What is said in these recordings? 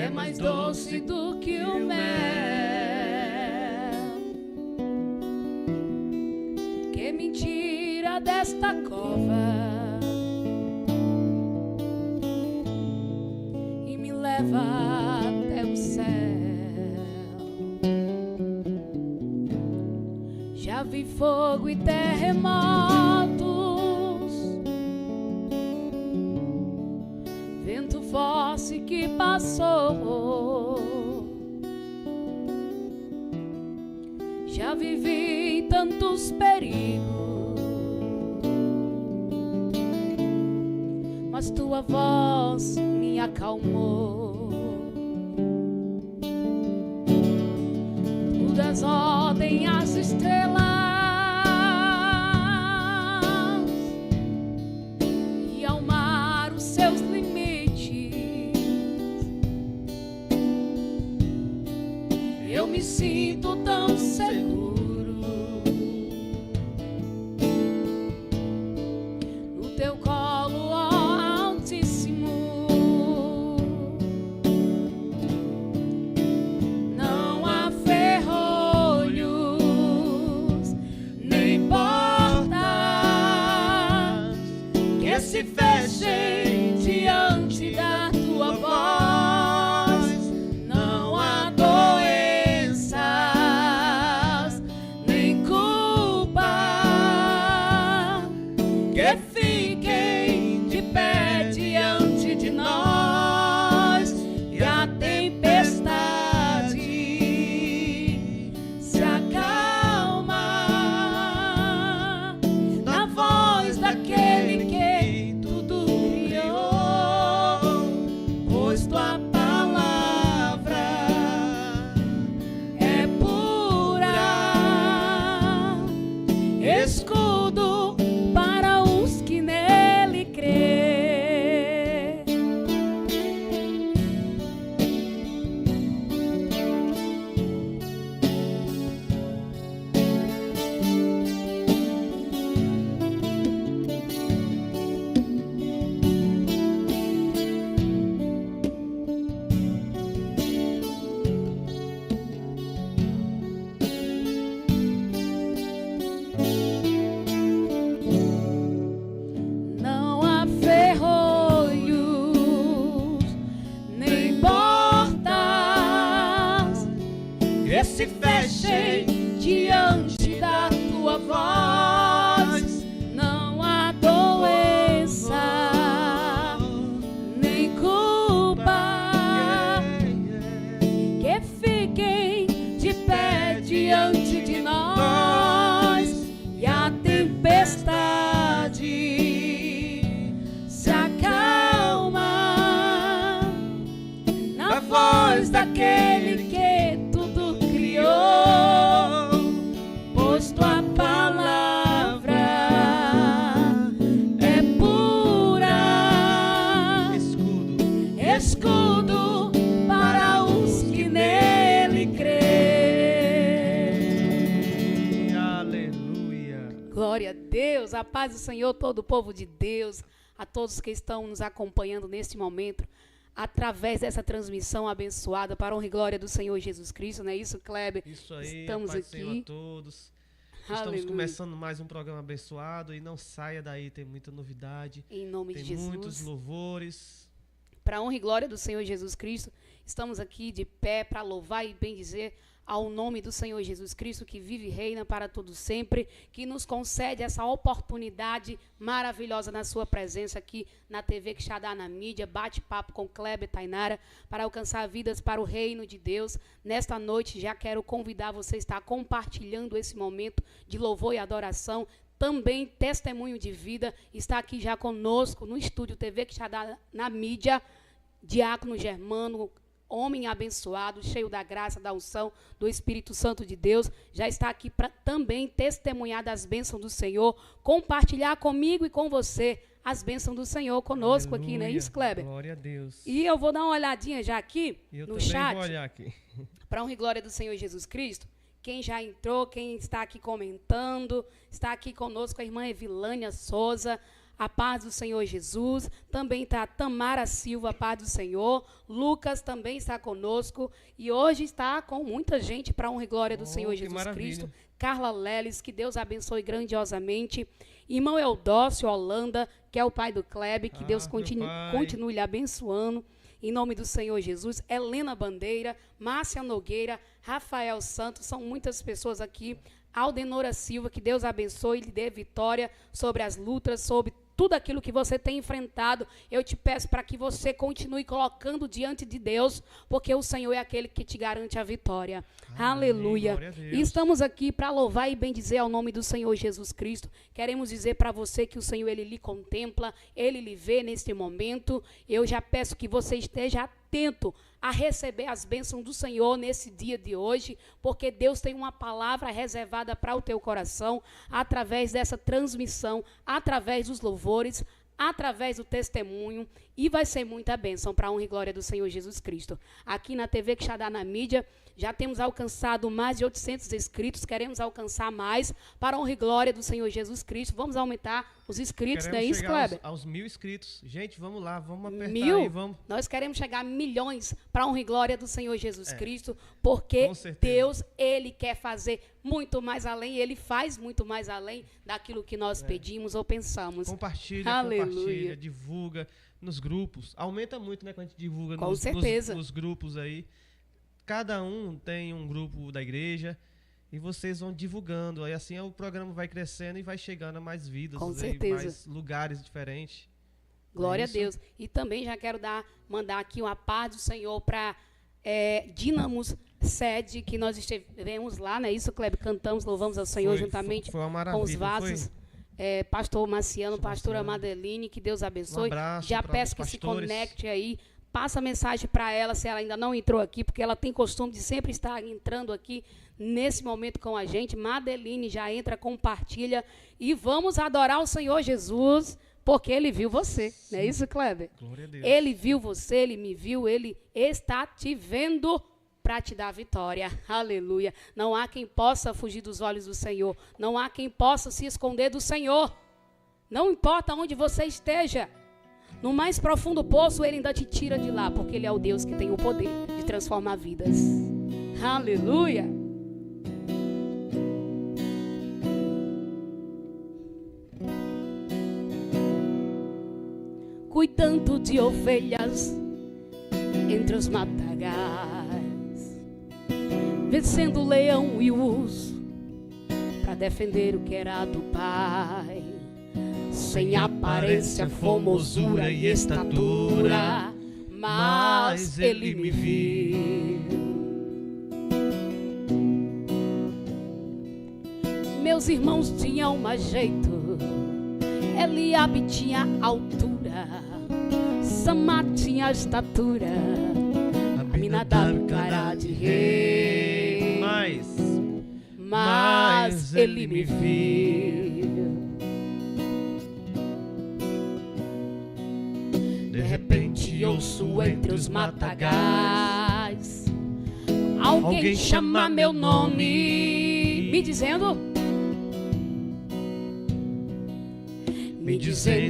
é mais doce do que o mel, que me tira desta cova e me leva até o céu. Já vi fogo e terremotos, vento forte que passou. Já vivi tantos perigos, mas tua voz me acalmou. Tu das ordem às estrelas e ao mar os seus limites. Eu me sinto tão seguro no teu colo, ó Altíssimo. Não há ferrolhos nem portas que se fechem diante da tua voz. Não há doenças nem culpa que fiquem de pé diante de nós. E a tempestade se acalma na voz daquele que tudo criou, pois tua palavra é pura, escudo para os que nele crê. Não há ferrolhos nem portas que se fechem diante da tua voz. Não há doença nem culpa que fiquem de pé diante de nós. E a tempestade se acalma na voz daquele que tudo criou, pois tua palavra é pura, escudo para os que nele crê. Aleluia. Glória a Deus, a paz do Senhor, todo o povo de Deus, a todos que estão nos acompanhando neste momento, através dessa transmissão abençoada, para a honra e glória do Senhor Jesus Cristo, não é isso, Kleber? Isso aí, Estamos paz do Senhor aqui. a todos. Aleluia. Estamos começando mais um programa abençoado e não saia daí, tem muita novidade, Em nome de tem muitos Jesus, louvores. para a honra e glória do Senhor Jesus Cristo, estamos aqui de pé para louvar e bendizer ao nome do Senhor Jesus Cristo, que vive e reina para todo sempre, que nos concede essa oportunidade maravilhosa na sua presença aqui na TV Quixadá na mídia, bate-papo com Kleber Tainara, para alcançar vidas para o reino de Deus. Nesta noite já quero convidar você a estar compartilhando esse momento de louvor e adoração, também testemunho de vida. Está aqui já conosco no estúdio TV Quixadá na mídia, Diácono Germano, homem abençoado, cheio da graça, da unção, do Espírito Santo de Deus, já está aqui para também testemunhar das bênçãos do Senhor, compartilhar comigo e com você as bênçãos do Senhor conosco. Aleluia. Aqui, não é isso, Kleber? Glória a Deus. E eu vou dar uma olhadinha já aqui E eu no também chat, vou olhar aqui. para a honra e glória do Senhor Jesus Cristo. Quem já entrou, quem está aqui comentando, está aqui conosco a irmã Evilânia Souza, a paz do Senhor Jesus. Também está Tamara Silva, a paz do Senhor. Lucas também está conosco. E hoje está com muita gente para a honra e glória do Senhor Jesus maravilha. Cristo. Carla Leles, que Deus abençoe grandiosamente. Irmão Eudócio Holanda, que é o pai do Klebe, que Deus continue lhe abençoando. Em nome do Senhor Jesus. Helena Bandeira, Márcia Nogueira, Rafael Santos, são muitas pessoas aqui. Aldenora Silva, que Deus abençoe e lhe dê vitória sobre as lutas, sobre tudo aquilo que você tem enfrentado. Eu te peço para que você continue colocando diante de Deus, porque o Senhor é aquele que te garante a vitória. Amém. Aleluia. E estamos aqui para louvar e bendizer ao nome do Senhor Jesus Cristo. Queremos dizer para você que o Senhor, Ele lhe contempla, Ele lhe vê neste momento. Eu já peço que você esteja atento a receber as bênçãos do Senhor nesse dia de hoje, porque Deus tem uma palavra reservada para o teu coração, através dessa transmissão, através dos louvores, através do testemunho, e vai ser muita bênção para a honra e glória do Senhor Jesus Cristo. Aqui na TV Quixadá na mídia, já temos alcançado mais de 800 inscritos, queremos alcançar mais para a honra e glória do Senhor Jesus Cristo. Vamos aumentar os inscritos, não é isso, Kleber? Aos 1000 inscritos. Gente, vamos lá, vamos apertar 1000? aí, vamos. Nós queremos chegar a milhões para a honra e glória do Senhor Jesus Cristo, porque Deus, Ele quer fazer muito mais além, Ele faz muito mais além daquilo que nós pedimos ou pensamos. Compartilha, divulga nos grupos. Aumenta muito, né, quando a gente divulga nos grupos aí. Cada um tem um grupo da igreja e vocês vão divulgando. Aí assim o programa vai crescendo e vai chegando a mais vidas, mais lugares diferentes. Glória a Deus. E também já quero mandar aqui uma paz do Senhor para Dínamos Sede, que nós estivemos lá, não é isso, Kleber? Cantamos, louvamos ao Senhor juntamente com os vasos. Pastor Marciano, pastora Madeline, que Deus abençoe. Já peço que se conecte aí. Passa a mensagem para ela, se ela ainda não entrou aqui, porque ela tem costume de sempre estar entrando aqui nesse momento com a gente. Madeline já entra, compartilha. E vamos adorar o Senhor Jesus, porque Ele viu você. Sim. Não é isso, Kleber? Glória a Deus. Ele viu você, Ele me viu, Ele está te vendo para te dar vitória. Aleluia. Não há quem possa fugir dos olhos do Senhor. Não há quem possa se esconder do Senhor. Não importa onde você esteja. No mais profundo poço, Ele ainda te tira de lá, porque Ele é o Deus que tem o poder de transformar vidas. Aleluia! Cuidando de ovelhas entre os matagais, vencendo o leão e o urso, para defender o que era do Pai. Sem aparência, formosura e estatura, mas Ele me viu. Meus irmãos tinham mais jeito, Eliabe tinha altura, Samá tinha estatura, Aminadab cara de rei, mas Ele me viu. De repente ouço entre os matagais alguém chama meu nome, me dizendo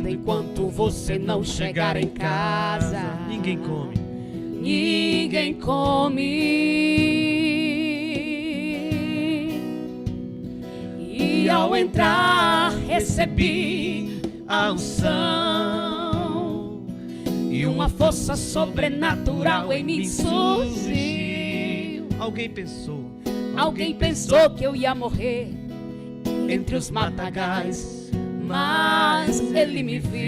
enquanto você não chegar em casa, ninguém come. E ao entrar recebi a unção e uma força sobrenatural em mim surgiu. Alguém pensou que eu ia morrer entre os matagais, mas Ele me viu.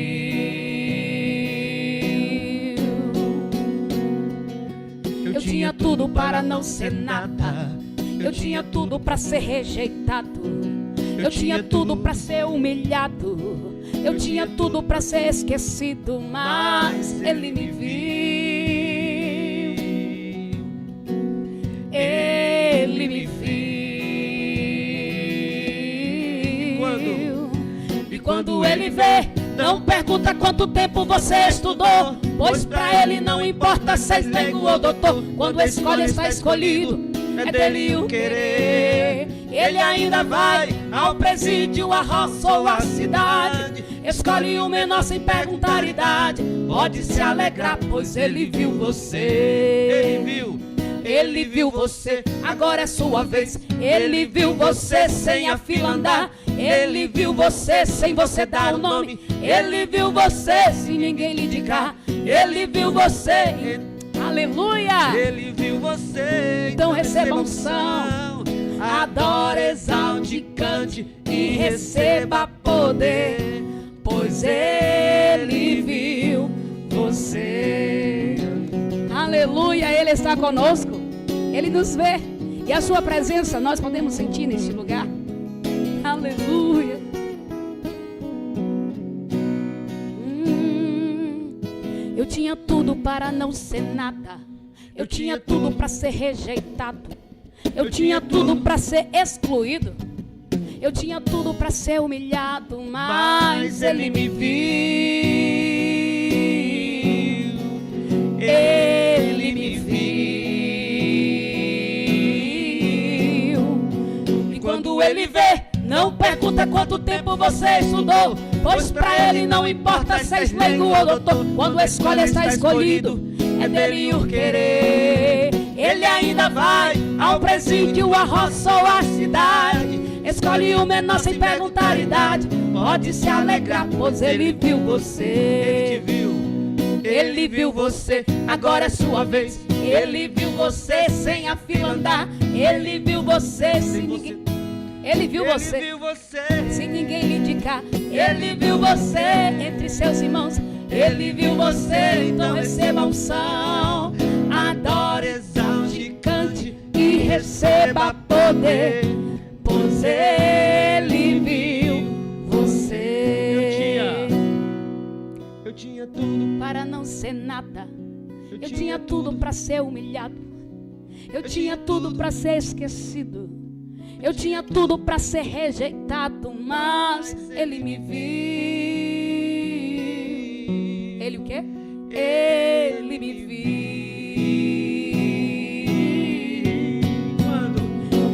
Eu tinha tudo para não ser nada, eu tinha tudo para ser rejeitado, eu tinha tudo para ser humilhado, eu tinha tudo para ser esquecido, mas Ele me viu. Ele me viu. E quando Ele vê, não pergunta quanto tempo você estudou, pois pra Ele não importa se és leigo ou doutor. Quando escolhe, está escolhido, é dele o querer. Ele ainda vai ao presídio, a roça ou a cidade, Escolhe o menor sem perguntar idade. Pode se alegrar, pois ele viu você. Ele viu você, agora é sua vez. Ele viu você sem a fila andar. Ele viu você sem você dar o nome. Ele viu você sem ninguém lhe indicar. Ele viu você. Aleluia! Ele viu você. Então receba unção. Adore, exalte, cante e receba poder, pois ele viu você. Aleluia, ele está conosco, ele nos vê, e a sua presença nós podemos sentir neste lugar. Aleluia. Eu tinha tudo para não ser nada. Eu tinha tudo para ser rejeitado. Eu tinha tudo para ser excluído. Eu tinha tudo para ser humilhado, mas ele me viu. Ele me viu. E quando ele vê, não pergunta quanto tempo você estudou, pois pra ele não importa se és leigo ou doutor. Quando a escolha está escolhido, é dele o querer. Ele ainda vai ao presídio, a roça ou a cidade. Escolhe o menor sem perguntar idade. Pode se alegrar, pois ele viu você. Ele te viu. Ele viu você, agora é sua vez. Ele viu você sem a fila andar. Ele viu você sem ninguém. Ele viu você sem ninguém lhe indicar. Ele viu você entre seus irmãos. Ele viu você, então receba unção. Adore, exalte, cante e receba poder, pois ele viu você. Eu tinha tudo para não ser nada. Eu tinha tudo para ser humilhado. Eu tinha tudo para ser esquecido. Eu tinha tudo para ser rejeitado, mas ele me viu. Ele o quê? Ele me viu.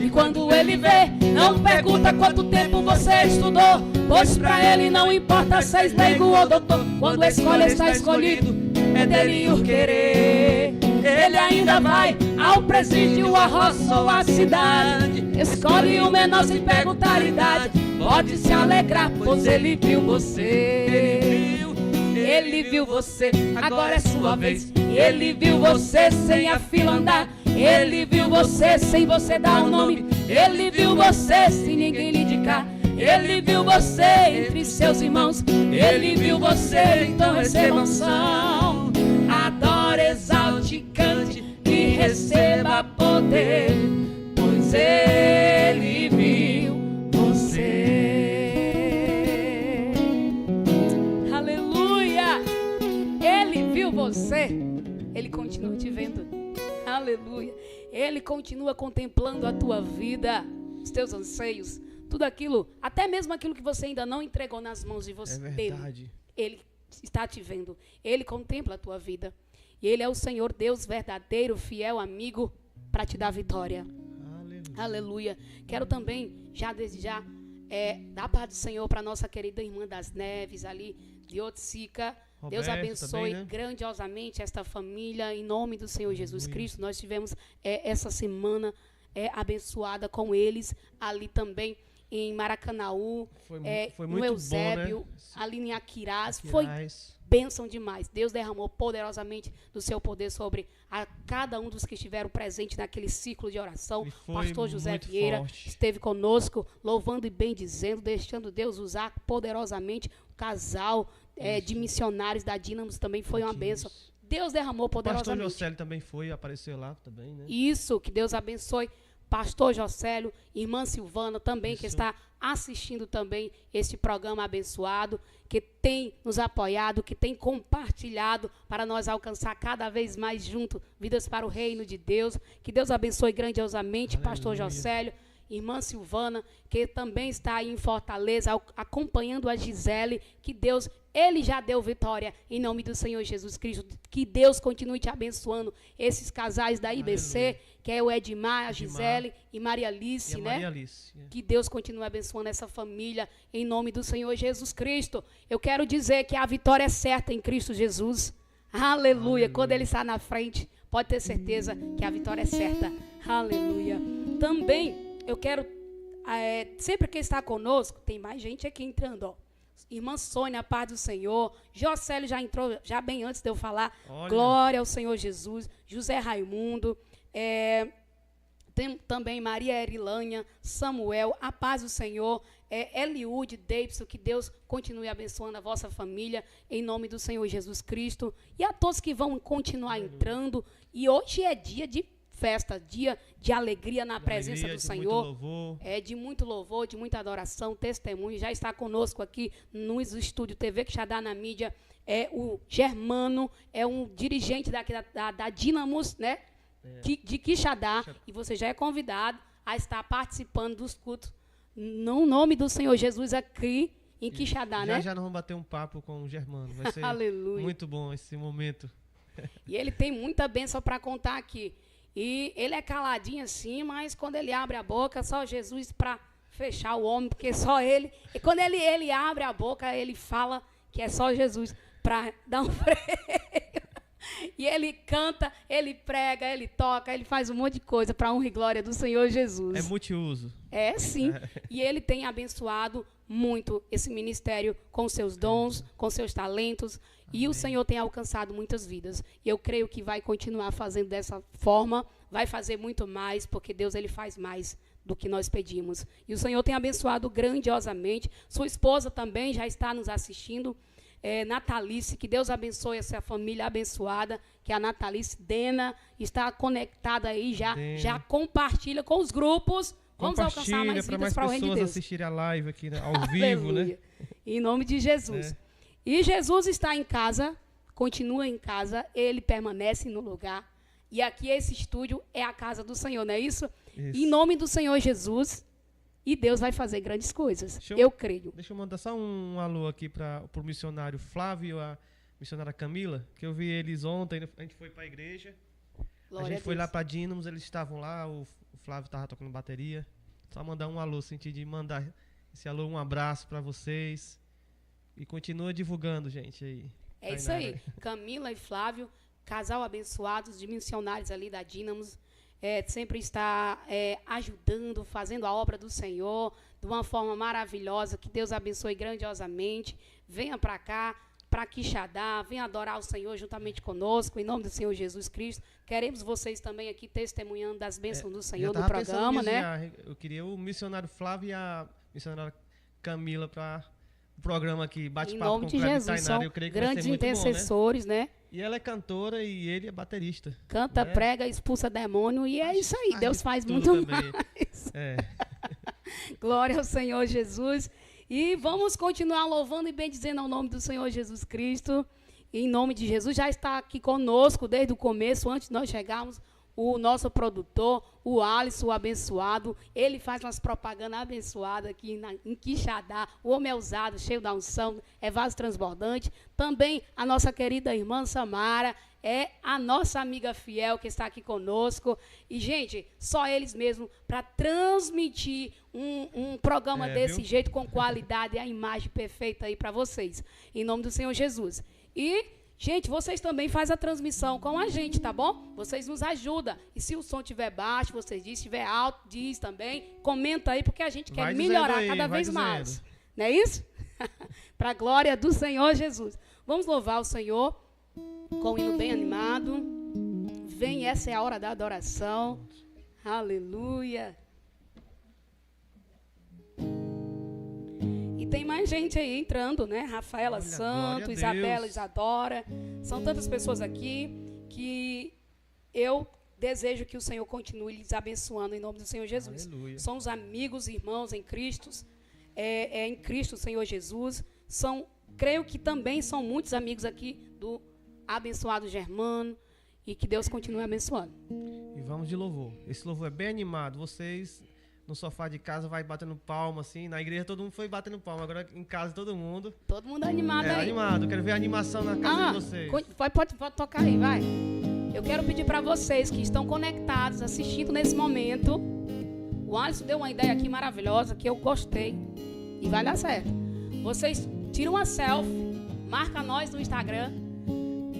E quando ele vê, não pergunta quanto tempo você estudou, pois pra ele não importa se és leigo ou doutor. Quando a escolha está escolhido, é dele o querer. Ele ainda vai ao presídio, a roça ou a cidade. Escolhe o menor sem perguntar idade. Pode se alegrar, pois ele viu você. Ele viu você, agora é sua vez. Ele viu você sem a fila andar. Ele viu você sem você dar o nome. Ele viu você sem ninguém lhe indicar. Ele viu você entre seus irmãos. Ele viu você, então receba unção. Adore, exalte, cante e receba poder, pois ele viu você. Aleluia! Ele viu você. Ele continua te vendo. Aleluia! Ele continua contemplando a tua vida, os teus anseios, tudo aquilo, até mesmo aquilo que você ainda não entregou nas mãos de você. É verdade. Ele está te vendo. Ele contempla a tua vida. E ele é o Senhor Deus verdadeiro, fiel amigo, para te dar vitória. Aleluia. Aleluia. Quero também, desde já, dar a paz do Senhor para nossa querida irmã das Neves, ali de Otsica. Deus abençoe também, né? Grandiosamente esta família, em nome do Senhor Jesus Cristo. Nós tivemos essa semana abençoada com eles, ali também em Maracanaú, foi muito no Eusébio, bom, né? Ali em Aquirás. Foi bênção demais. Deus derramou poderosamente do seu poder sobre cada um dos que estiveram presentes naquele ciclo de oração. Pastor José Vieira esteve conosco, louvando e bendizendo, deixando Deus usar poderosamente o casal de missionários da Dínamos. Também foi uma bênção. Deus derramou poderosamente. Pastor Josélio também apareceu lá também, né? Isso, que Deus abençoe. Pastor Josélio, irmã Silvana também, isso, que está assistindo também este programa abençoado, que tem nos apoiado, que tem compartilhado para nós alcançar cada vez mais junto vidas para o reino de Deus. Que Deus abençoe grandiosamente. Aleluia. Pastor Josélio, irmã Silvana, que também está aí em Fortaleza acompanhando a Gisele. Que Deus Ele já deu vitória em nome do Senhor Jesus Cristo. Que Deus continue te abençoando. Esses casais da IBC, aleluia, que é o Edmar, a Gisele e Maria Alice, né? Maria Alice, que Deus continue abençoando essa família em nome do Senhor Jesus Cristo. Eu quero dizer que a vitória é certa em Cristo Jesus. Aleluia. Aleluia. Quando Ele está na frente, pode ter certeza que a vitória é certa. Aleluia. Também eu quero, sempre que está conosco, tem mais gente aqui entrando, ó. Irmã Sônia, a paz do Senhor. Jocélio já entrou, já bem antes de eu falar. Olha. Glória ao Senhor Jesus. José Raimundo. Tem também Maria Erilânia, Samuel, a paz do Senhor. Eliude, Davidson, que Deus continue abençoando a vossa família, em nome do Senhor Jesus Cristo. E a todos que vão continuar entrando. E hoje é dia de festa, dia de alegria na presença do Senhor. De muito louvor, de muita adoração, testemunho. Já está conosco aqui no estúdio TV Quixadá na mídia. O Germano, é um dirigente daqui da Dínamos, né? De Quixadá. E você já é convidado a estar participando dos cultos no nome do Senhor Jesus aqui em Quixadá, né? Já nós vamos bater um papo com o Germano. Vai ser aleluia, muito bom esse momento. E ele tem muita bênção para contar aqui. E ele é caladinho assim, mas quando ele abre a boca, só Jesus para fechar o homem, porque só ele. E quando ele abre a boca, ele fala que é só Jesus para dar um freio. E ele canta, ele prega, ele toca, ele faz um monte de coisa para a honra e glória do Senhor Jesus. É multiuso. Sim. E ele tem abençoado muito esse ministério com seus dons, com seus talentos. Amém. E o Senhor tem alcançado muitas vidas. E eu creio que vai continuar fazendo dessa forma, vai fazer muito mais, porque Deus ele faz mais do que nós pedimos. E o Senhor tem abençoado grandiosamente. Sua esposa também já está nos assistindo. Natalice, que Deus abençoe essa família abençoada, que a Natalice Dena está conectada aí, já compartilha com os grupos. Vamos alcançar mais vidas para o reino de Deus. Assistirem a live aqui, né, ao vivo, né? Em nome de Jesus. E Jesus está em casa, continua em casa, ele permanece no lugar. E aqui esse estúdio é a casa do Senhor, não é isso? Em nome do Senhor Jesus. E Deus vai fazer grandes coisas, eu creio. Deixa eu mandar só um alô aqui para o missionário Flávio e a missionária Camila, que eu vi eles ontem, a gente foi para a igreja, Glória a gente foi lá para Dínamos, eles estavam lá, o Flávio estava tocando bateria. Só mandar um alô, senti de mandar esse alô, um abraço para vocês. E continua divulgando, gente, aí. É isso aí, Camila e Flávio, casal abençoados de missionários ali da Dínamos. Sempre está ajudando, fazendo a obra do Senhor de uma forma maravilhosa. Que Deus abençoe grandiosamente. Venha para cá, para Quixadá, venha adorar o Senhor juntamente conosco, em nome do Senhor Jesus Cristo. Queremos vocês também aqui testemunhando das bênçãos do Senhor no programa, né? Eu queria o missionário Flávio e a missionária Camila para o programa aqui, bate-papo com o Cleber Tainara. Eu creio que grandes vai ser muito intercessores, bom, né? E ela é cantora e ele é baterista. Canta, né? Prega, expulsa demônio e é isso aí. Deus faz muito também. Mais. Glória ao Senhor Jesus. E vamos continuar louvando e bendizendo ao nome do Senhor Jesus Cristo. Em nome de Jesus, já está aqui conosco desde o começo, antes de nós chegarmos, o nosso produtor, o Alisson, o abençoado. Ele faz umas propagandas abençoadas aqui em Quixadá. O homem é usado, cheio da unção, é vaso transbordante. Também a nossa querida irmã Samara, é a nossa amiga fiel que está aqui conosco. E, gente, só eles mesmos para transmitir um programa desse jeito, com qualidade e a imagem perfeita aí para vocês. Em nome do Senhor Jesus. E... gente, vocês também fazem a transmissão com a gente, tá bom? Vocês nos ajudam. E se o som estiver baixo, vocês dizem, se estiver alto, diz também. Comenta aí, porque a gente quer melhorar aí, cada vez mais. Não é isso? Para a glória do Senhor Jesus. Vamos louvar o Senhor com um hino bem animado. Vem, essa é a hora da adoração. Aleluia. E tem mais gente aí entrando, né? Rafaela Santos, Isabela Isadora. São tantas pessoas aqui que eu desejo que o Senhor continue lhes abençoando em nome do Senhor Jesus. Aleluia. Somos amigos, irmãos em Cristo, em Cristo, Senhor Jesus. Creio que também são muitos amigos aqui do abençoado Germano e que Deus continue abençoando. E vamos de louvor. Esse louvor é bem animado. Vocês no sofá de casa vai batendo palma, assim. Na igreja todo mundo foi batendo palma, agora em casa todo mundo. Todo mundo animado aí. Animado, quero ver a animação na casa de vocês. Pode tocar aí, vai. Eu quero pedir para vocês que estão conectados, assistindo nesse momento. O Alisson deu uma ideia aqui maravilhosa que eu gostei e vai dar certo. Vocês tiram uma selfie, marca nós no Instagram.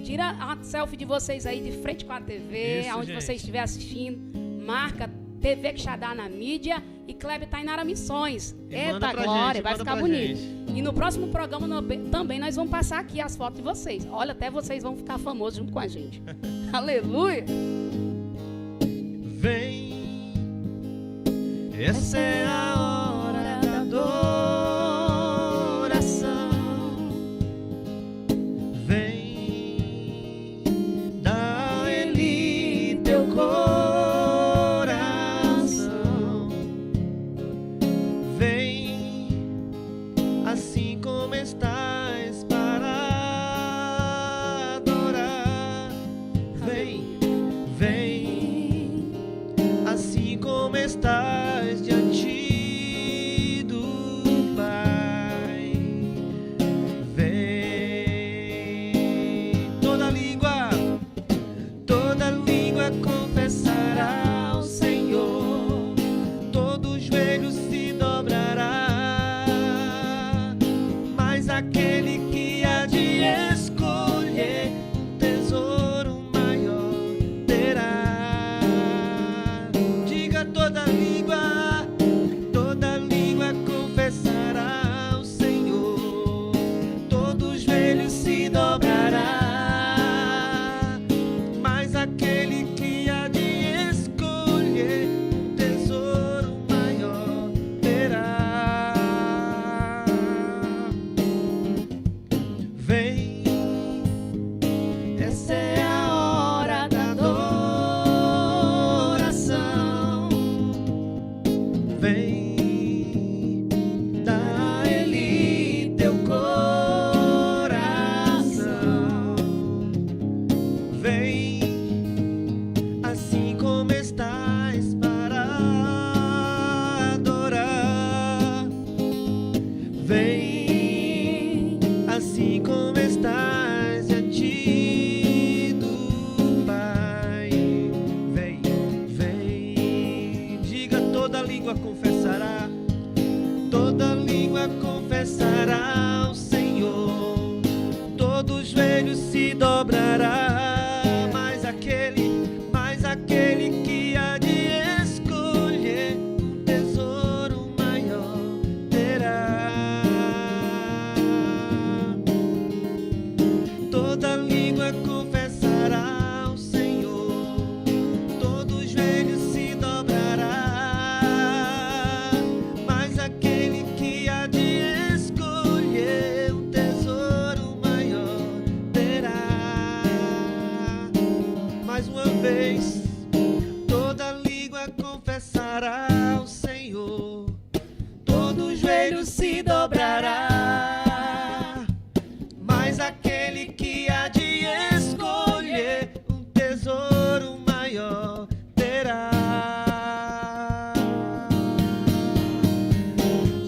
Tira a selfie de vocês aí de frente com a TV, isso, aonde você estiver assistindo. Marca TV Quixadá na mídia e Kleber Tainara Missões. Eita glória, vai ficar bonito. E no próximo programa também nós vamos passar aqui as fotos de vocês. Olha, até vocês vão ficar famosos junto com a gente. Aleluia! Vem, essa é a hora da adoração. Vem, dá a Ele teu coração. Vem, assim como estás para adorar. Vem, vem, assim como estás diante do Pai. Vem, toda língua confessará ao Senhor, todo joelho se dobrará, mas aquele que há de escolher um tesouro maior terá. Diga toda língua confessará ao Senhor, todo joelho se dobrará, mas aquele que há de escolher um tesouro maior terá. Vem, essa é a hora da adoração. Vem, dá a Ele teu coração. Vem, assim como estás para adorar. Vem, assim como estás diante do Pai. Vem, vem, diga toda língua confessará, toda língua confessará ao Senhor, todo joelho se dobrará, mas aquele que há de escolher um tesouro maior terá. Toda língua confessará ao Senhor, todo joelho se dobrará, mas aquele que há de escolher um tesouro maior terá. Mais uma vez, toda língua confessará ao Senhor, todo joelho se dobrará, mas aquele que há de escolher um tesouro maior terá.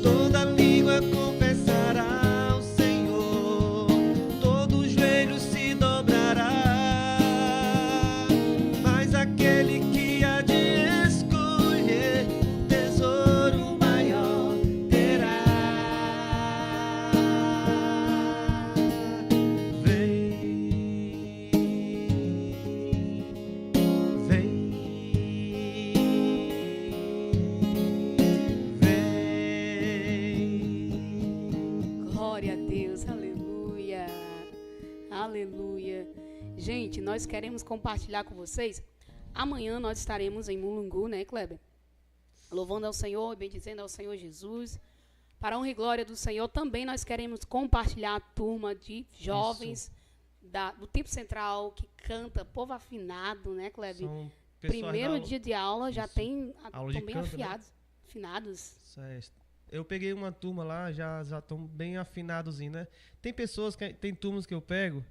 Toda língua confessará ao Senhor, todo joelho se dobrará, mas aquele que há de escolher um tesouro maior terá. Vem, vem, vem. Glória a Deus, aleluia, aleluia. Gente, nós queremos compartilhar com vocês. Amanhã nós estaremos em Mulungu, né, Kleber? Louvando ao Senhor e bendizendo ao Senhor Jesus. Para a honra e glória do Senhor, também nós queremos compartilhar a turma de jovens do Tempo Central, que canta, povo afinado, né, Kleber? São pessoas Primeiro dia de aula, já Isso. tem, Aula de estão bem canto, né? afinados. Certo. Eu peguei uma turma lá, já estão bem afinados, né? Tem turmas que eu pego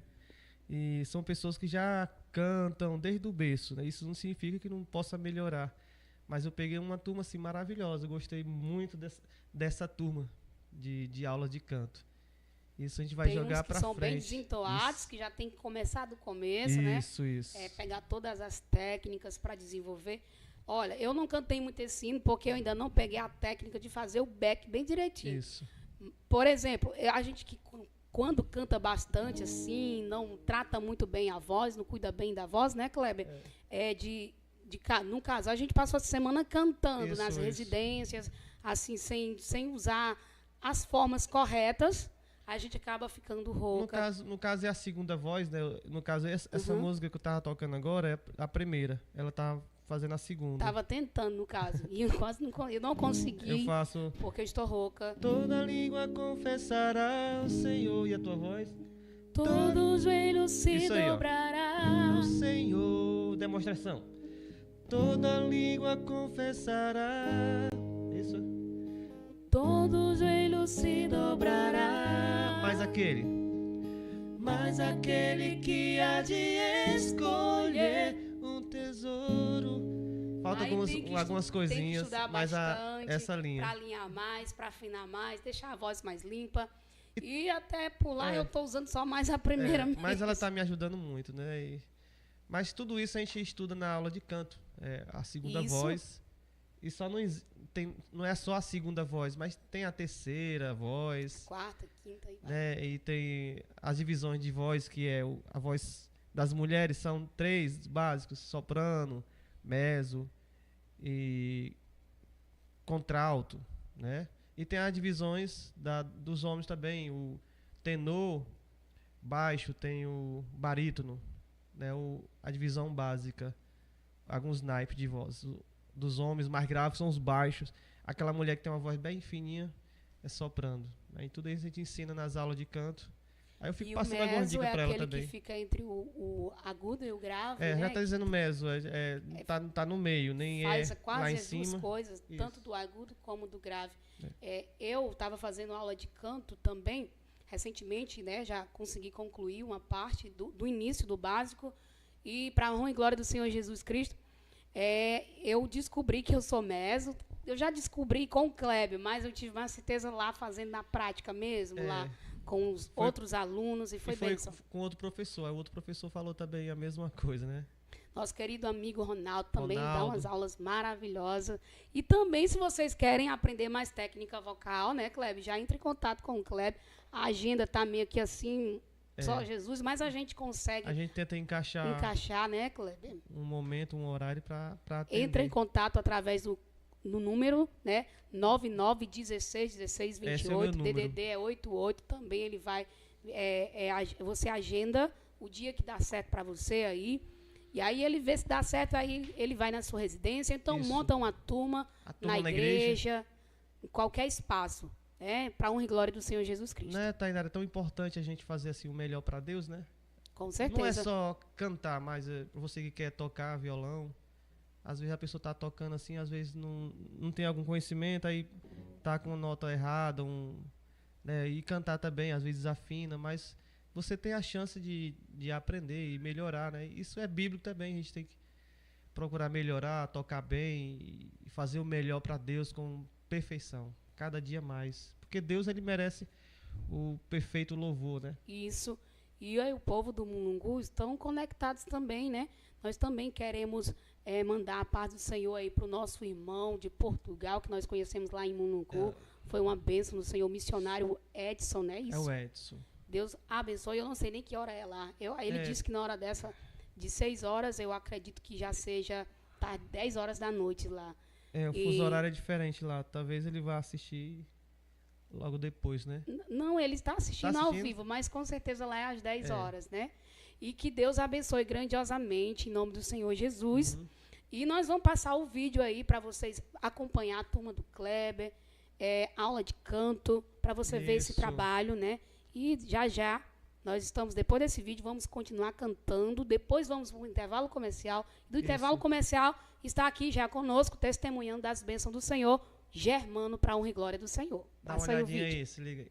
e são pessoas que já cantam desde o berço, né? Isso não significa que não possa melhorar, Mas eu peguei uma turma assim maravilhosa. Eu gostei muito dessa turma de aula de canto. Isso a gente vai jogar para frente. São bem desentoados, que já tem que começar do começo, isso, né? Isso. Pegar todas as técnicas para desenvolver. Olha, eu não cantei muito esse hino porque eu ainda não peguei a técnica de fazer o back bem direitinho. Isso. Por exemplo, a gente que quando canta bastante assim, não trata muito bem a voz, não cuida bem da voz, né, Kleber? No caso, a gente passou a semana cantando nas residências, assim, sem usar as formas corretas. A gente acaba ficando rouca. No caso é a segunda voz, né? No caso, essa música que eu tava tocando agora é a primeira. Ela tá fazendo a segunda. Tava tentando, no caso. E eu não consegui. Eu faço. Porque eu estou rouca. Toda língua confessará o Senhor. E a tua voz? Todo joelho se dobrará. O Senhor. Demonstração. Toda língua confessará. Isso. Todo joelho se dobrará. Mas aquele que há de escolher um tesouro. Falta algumas coisinhas, mas essa linha. Para alinhar mais, para afinar mais, deixar a voz mais limpa. E até pular, eu estou usando só mais a primeira mesmo. Mas ela está me ajudando muito, né? Mas tudo isso a gente estuda na aula de canto. A segunda voz. E só não é só a segunda voz, mas tem a terceira voz. Quarta, quinta. Né? E tem as divisões de voz, que é a voz das mulheres, são 3 básicos: soprano, mezzo e contralto, né? E tem as divisões dos homens também, o tenor, baixo, tem o barítono, né? A divisão básica, alguns naipes de voz. Dos homens mais graves são os baixos. Aquela mulher que tem uma voz bem fininha é soprano. Aí tudo isso a gente ensina nas aulas de canto. Aí eu fico passando algumas dicas para ela também. E o mezzo é aquele que fica entre o agudo e o grave, né? Já está dizendo mezzo. Tá no meio, nem faz quase lá em as cima. Duas coisas, Isso. Tanto do agudo como do grave. Eu estava fazendo aula de canto também, recentemente, né? Já consegui concluir uma parte do início do básico. E para a honra e glória do Senhor Jesus Cristo, eu descobri que eu sou mezzo. Eu já descobri com o Kleber, mas eu tive uma certeza lá fazendo na prática mesmo, lá com os outros alunos, e foi bênção. Com outro professor. Aí o outro professor falou também a mesma coisa, né? Nosso querido amigo Ronaldo também dá umas aulas maravilhosas. E também, se vocês querem aprender mais técnica vocal, né, Kleber? Já entre em contato com o Kleber. A agenda está meio que assim, só Jesus, mas a gente consegue. A gente tenta encaixar, né, Kleber? Um momento, um horário para atender. Entra em contato através no número, né? 99161628, DDD é 88, também ele vai, você agenda o dia que dá certo para você aí, e aí ele vê se dá certo, aí ele vai na sua residência, então monta uma turma na igreja, em qualquer espaço, para honra e glória do Senhor Jesus Cristo. Né, Tainara, é tão importante a gente fazer assim o melhor para Deus, né? Com certeza. Não é só cantar, mas você que quer tocar violão, às vezes a pessoa está tocando assim, às vezes não tem algum conhecimento, aí tá com nota errada, né, e cantar também, às vezes afina, mas você tem a chance de aprender e melhorar, né? Isso é bíblico também, a gente tem que procurar melhorar, tocar bem e fazer o melhor para Deus com perfeição, cada dia mais, porque Deus, ele merece o perfeito louvor, né? Isso. E aí o povo do Mulungu estão conectados também, né? Nós também queremos mandar a paz do Senhor aí para o nosso irmão de Portugal, que nós conhecemos lá em Mulungu. Foi uma bênção do Senhor, missionário Edson, né? Isso. É o Edson. Deus abençoe. Eu não sei nem que hora é lá. Ele disse que na hora dessa, de 6 horas, eu acredito que já seja 10 horas da noite lá. O fuso horário é diferente lá. Talvez ele vá assistir logo depois, né? Não, ele está assistindo ao vivo, mas com certeza lá é às 10 horas, né? E que Deus abençoe grandiosamente, em nome do Senhor Jesus. Uhum. E nós vamos passar o vídeo aí para vocês acompanhar a turma do Kleber, aula de canto, para você ver esse trabalho, né? E já nós estamos, depois desse vídeo, vamos continuar cantando, depois vamos para o intervalo comercial. Do intervalo comercial está aqui já conosco, testemunhando das bênçãos do Senhor, Germano, para a honra e glória do Senhor. Dá uma olhadinha aí, se liga aí.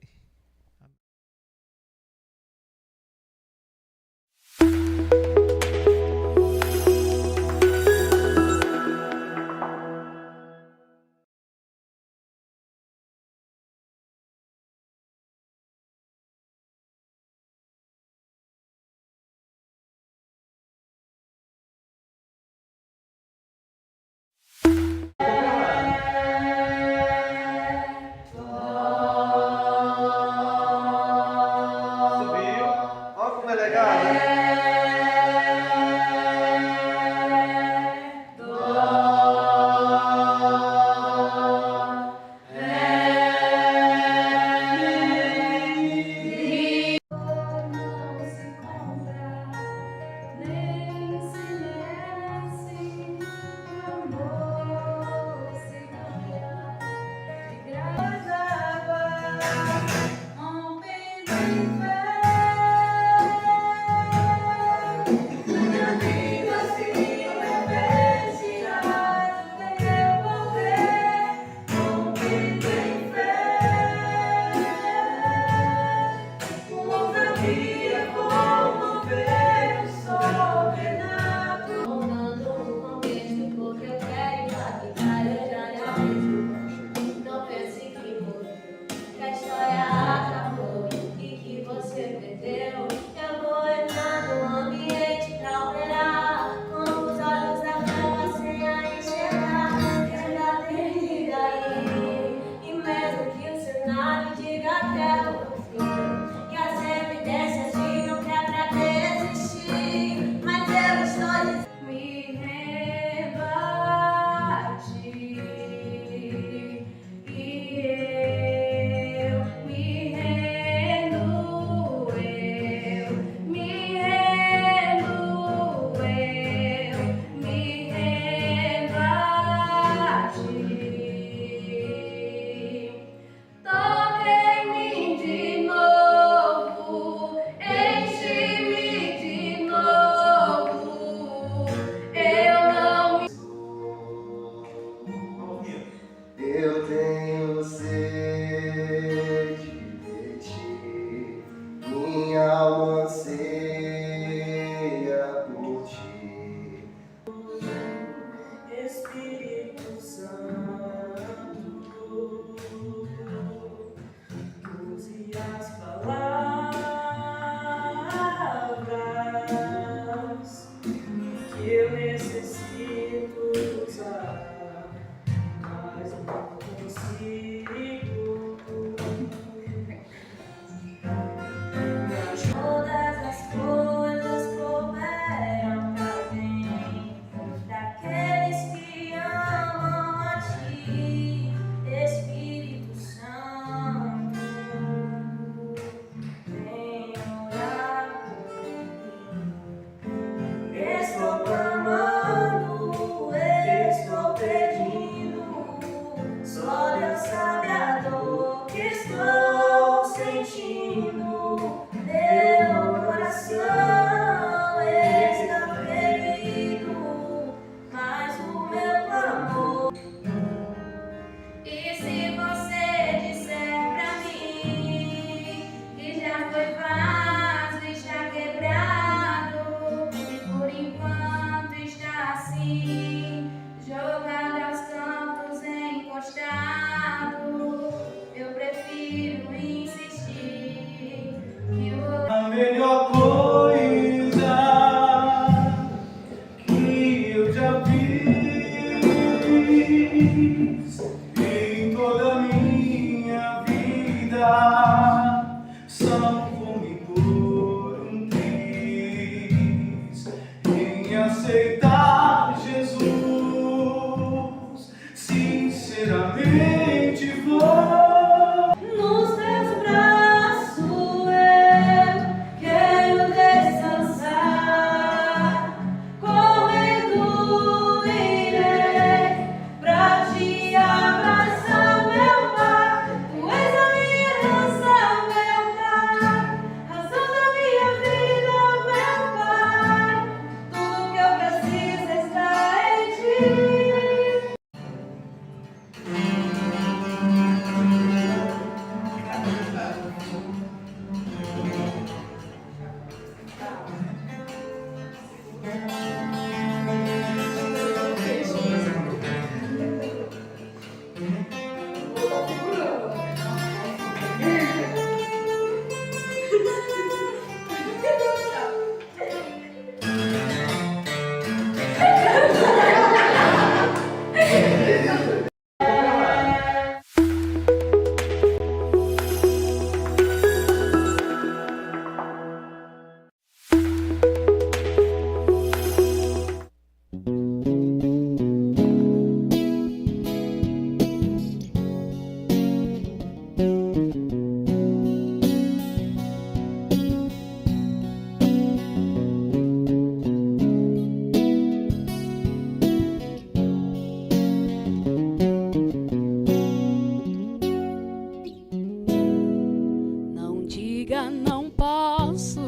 Espírito Santo, use as palavras que eu necessito usar, mas não consigo. Todas as coisas cooperam para o bem daqueles que amam a Ti, Espírito Santo. Vem orar por mim. Estou clamando, estou pedindo. Só Deus sabe a dor que estou sentindo. Meu coração está ferido, mas o meu clamor. E se você disser pra mim que já foi vaso e já quebrado, e por enquanto está assim, jogado aos cantos, encostado, eu prefiro insistir que A melhor coisa que eu já fiz em toda a minha vida são fome por um triz em aceitar Jesus. Sinceramente vou. nos teus braços eu quero descansar. Correndo irei pra te abraçar, meu Pai. Tu és a minha herança, meu Pai, razão da minha vida, meu Pai. Tudo que eu preciso está em Ti. Não diga não posso,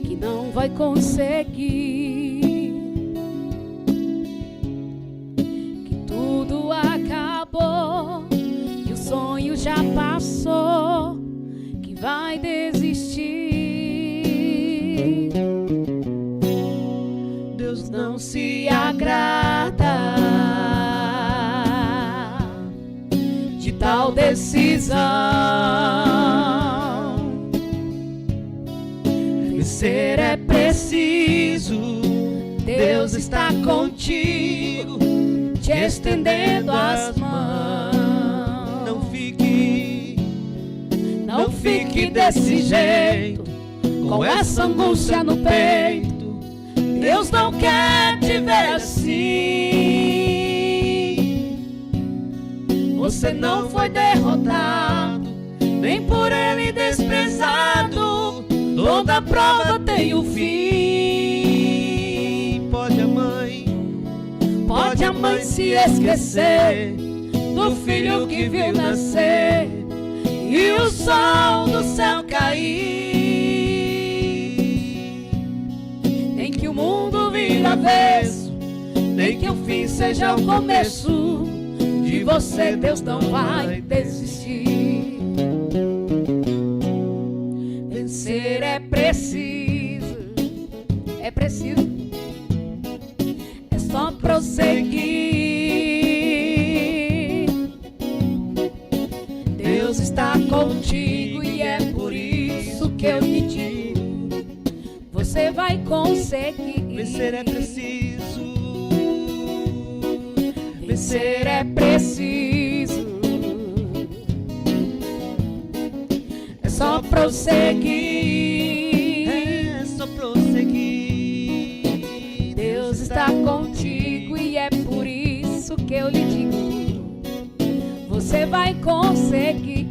que não vai conseguir, que tudo acabou, que o sonho já passou, que vai desistir. Deus não se agrada de tal decisão. Vencer é preciso, Deus está contigo, te estendendo as mãos. Não fique desse jeito, com essa angústia no peito. Deus não quer te ver assim. Você não foi derrotado, nem por Ele desprezado. Toda prova tem um fim. Pode a mãe se esquecer do filho que viu nascer e o sol do céu cair. Nem que o mundo vire avesso, nem que o fim seja o começo. De você Deus não vai desistir. Vencer é preciso, preciso, é preciso, é só prosseguir. Deus está contigo e é por isso que eu te digo, você vai conseguir. Vencer é preciso. Vencer é preciso. É só prosseguir. É só prosseguir. Deus está contigo e é por isso que eu lhe digo, você vai conseguir.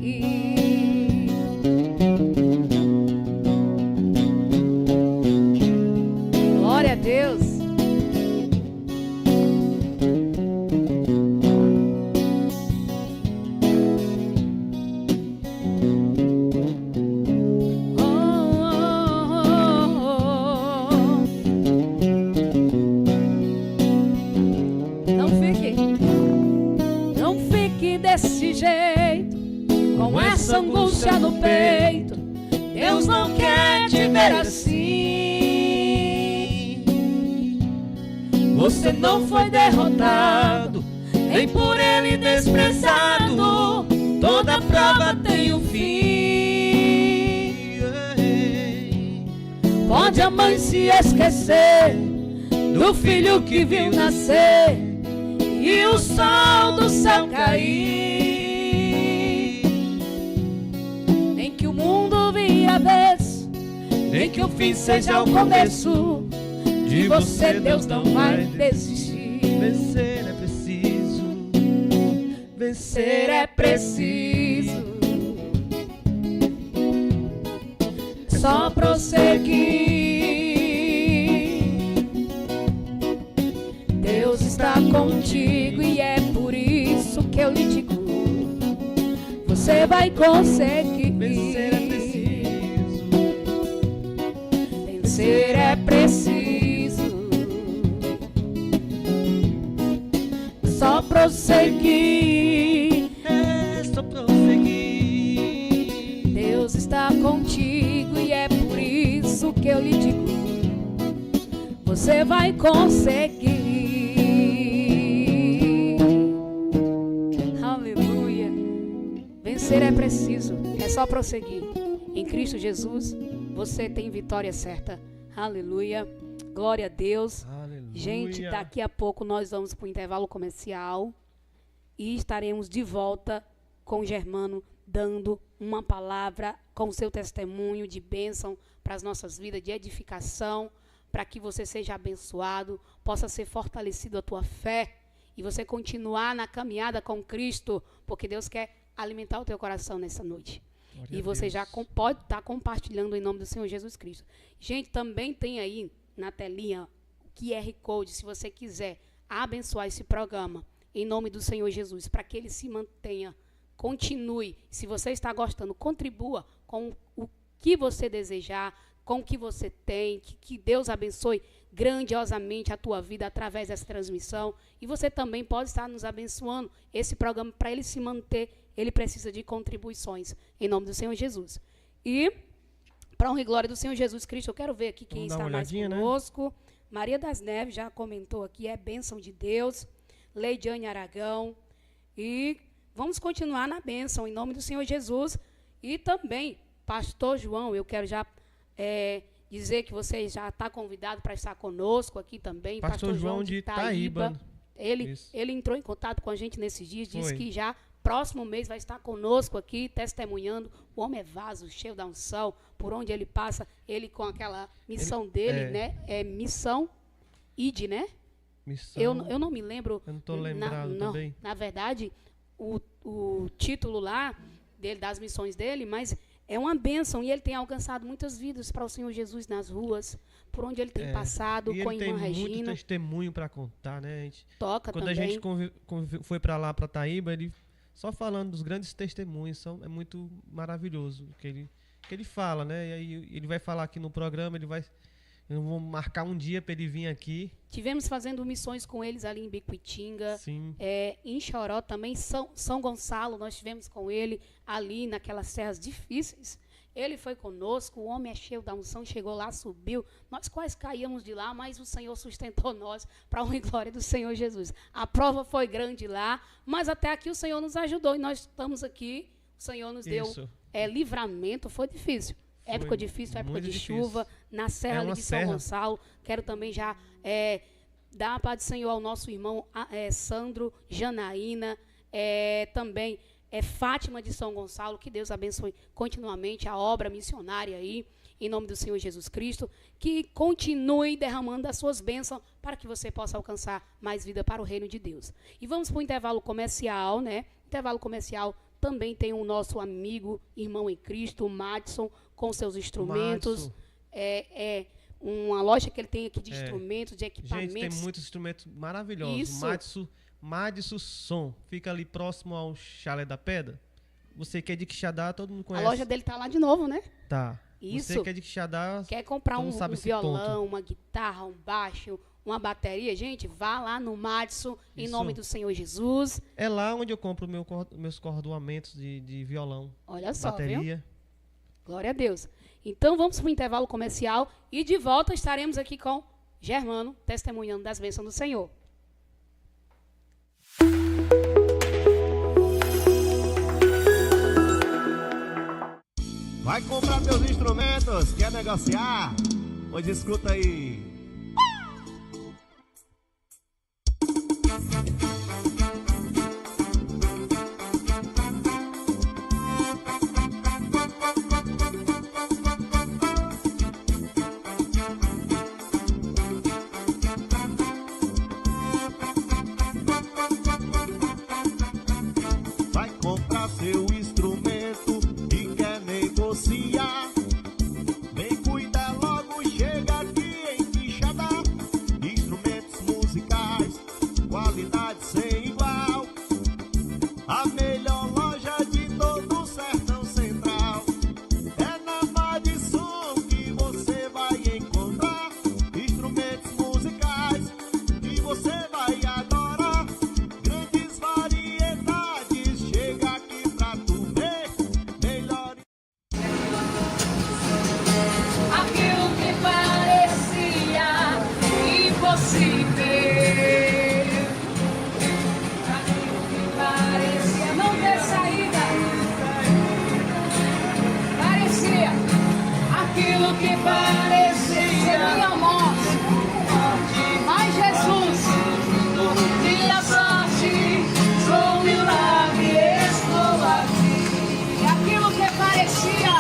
Glória a Deus. Desse jeito, com essa angústia no peito, Deus não quer te ver assim. Você não foi derrotado, nem por ele desprezado, toda prova tem um fim. Pode a mãe se esquecer do filho que viu nascer e o sol do céu cair. Nem que o mundo vire avesso, nem que o fim seja o começo, de você Deus não vai desistir. Vencer é preciso. Vencer é preciso. Só prosseguir. Deus está contigo e é por isso que eu lhe digo, você vai conseguir. Vencer é preciso. Vencer é preciso. Só prosseguir. É só prosseguir. Deus está contigo e é por isso que eu lhe digo, você vai conseguir. Aleluia. Vencer é preciso, é só prosseguir. Em Cristo Jesus, você tem vitória certa. Aleluia. Glória a Deus. Aleluia. Gente, daqui a pouco nós vamos para o intervalo comercial e estaremos de volta com o Germano dando uma palavra com o seu testemunho de bênção para as nossas vidas, de edificação, para que você seja abençoado, possa ser fortalecido a tua fé e você continuar na caminhada com Cristo, porque Deus quer alimentar o teu coração nessa noite. Glória E você já pode estar compartilhando em nome do Senhor Jesus Cristo. Gente, também tem aí na telinha o QR Code, se você quiser abençoar esse programa, em nome do Senhor Jesus, para que ele se mantenha, continue. Se você está gostando, contribua com o que você desejar, com o que você tem, que Deus abençoe grandiosamente a tua vida através dessa transmissão. E você também pode estar nos abençoando. Esse programa, para ele se manter, ele precisa de contribuições, em nome do Senhor Jesus. E, para honra e glória do Senhor Jesus Cristo, eu quero ver aqui quem está mais conosco. Né? Maria das Neves já comentou aqui, é bênção de Deus. Leidiane Aragão. E vamos continuar na bênção, em nome do Senhor Jesus. E também, Pastor João, eu quero já dizer que você já está convidado para estar conosco aqui também. Pastor João de Itaíba. Ele entrou em contato com a gente nesses dias, disse que já próximo mês vai estar conosco aqui, testemunhando. O homem é vaso, cheio da unção, por onde ele passa, ele com aquela missão dele, né? É missão ID, né? Missão. Eu não me lembro. Eu não estou lembrado também. Na verdade, o título lá dele, das missões dele, mas é uma bênção e ele tem alcançado muitas vidas para o Senhor Jesus nas ruas, por onde ele tem passado com a irmã Regina. Ele tem muito testemunho para contar, né? Toca quando também. Quando a gente foi para lá, para Itaíba, ele só falando dos grandes testemunhos, é muito maravilhoso o que ele fala, né? E aí ele vai falar aqui no programa, eu vou marcar um dia para ele vir aqui. Tivemos fazendo missões com eles ali em Bicuitinga. Sim. Em Choró também, São Gonçalo, nós tivemos com ele ali naquelas serras difíceis. Ele foi conosco, o homem é cheio da unção, chegou lá, subiu. Nós quase caíamos de lá, mas o Senhor sustentou nós para a honra e glória do Senhor Jesus. A prova foi grande lá, mas até aqui o Senhor nos ajudou e nós estamos aqui. O Senhor nos deu livramento, foi difícil. Época difícil, época de chuva, na serra ali de São Gonçalo. Quero também já dar a paz do Senhor ao nosso irmão Sandro, Janaína, também Fátima de São Gonçalo, que Deus abençoe continuamente a obra missionária aí, em nome do Senhor Jesus Cristo, que continue derramando as suas bênçãos para que você possa alcançar mais vida para o reino de Deus. E vamos para o intervalo comercial, né? Intervalo comercial também tem o nosso amigo, irmão em Cristo, o Madison, com seus instrumentos. Uma loja que ele tem aqui de instrumentos, de equipamentos. Gente, tem muitos instrumentos maravilhosos. Madison Som, fica ali próximo ao Chalé da Pedra. Você que é de Quixadá, todo mundo conhece. A loja dele tá lá de novo, né? Tá. Isso. Você que é de Quixadá, quer comprar um violão, uma guitarra, um baixo, uma bateria, gente, vá lá no Madison, em nome do Senhor Jesus. É lá onde eu compro meus cordoamentos de violão. Olha só, bateria. Viu? Glória a Deus. Então vamos para o intervalo comercial e de volta estaremos aqui com Germano, testemunhando das bênçãos do Senhor. Vai comprar teus instrumentos, quer negociar? Pois escuta aí. Vai comprar seu instrumento e quer negociar? Vem cuidar logo, chega aqui em Quixadá. Instrumentos musicais, qualidade sem igual. A melhor loja de todo o Sertão Central. É na Madison que você vai encontrar instrumentos musicais que você vai adorar. Grandes variedades, chega aqui pra tu ver. Melhor. Aquilo que parecia impossível, aquilo que parecia não ter saída, parecia aquilo que parecia ser minha morte, mas Jesus, minha sorte, sou um milagre, estou aqui. Aquilo que parecia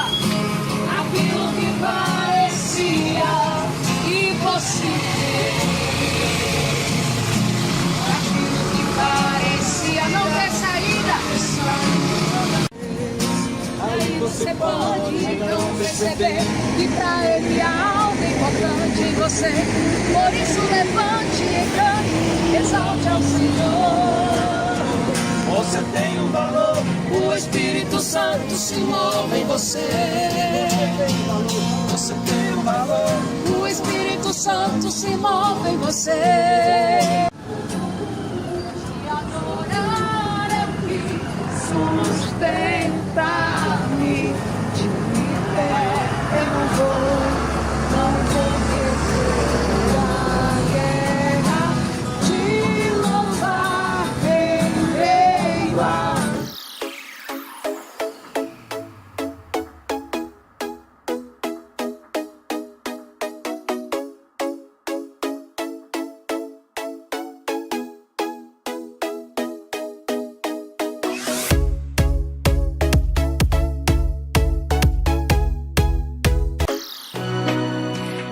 impossível, aquilo que parecia não ter saída, aí você pode então perceber que pra Ele há algo importante em você. Por isso levante e cante, exalte ao Senhor. Você tem um valor, O Espírito Santo se move em você. você tem um valor. O Espírito Santo se move em você. Te adorar é o que sustenta-me. De pé eu não vou perder a guerra. Te louvar em meio a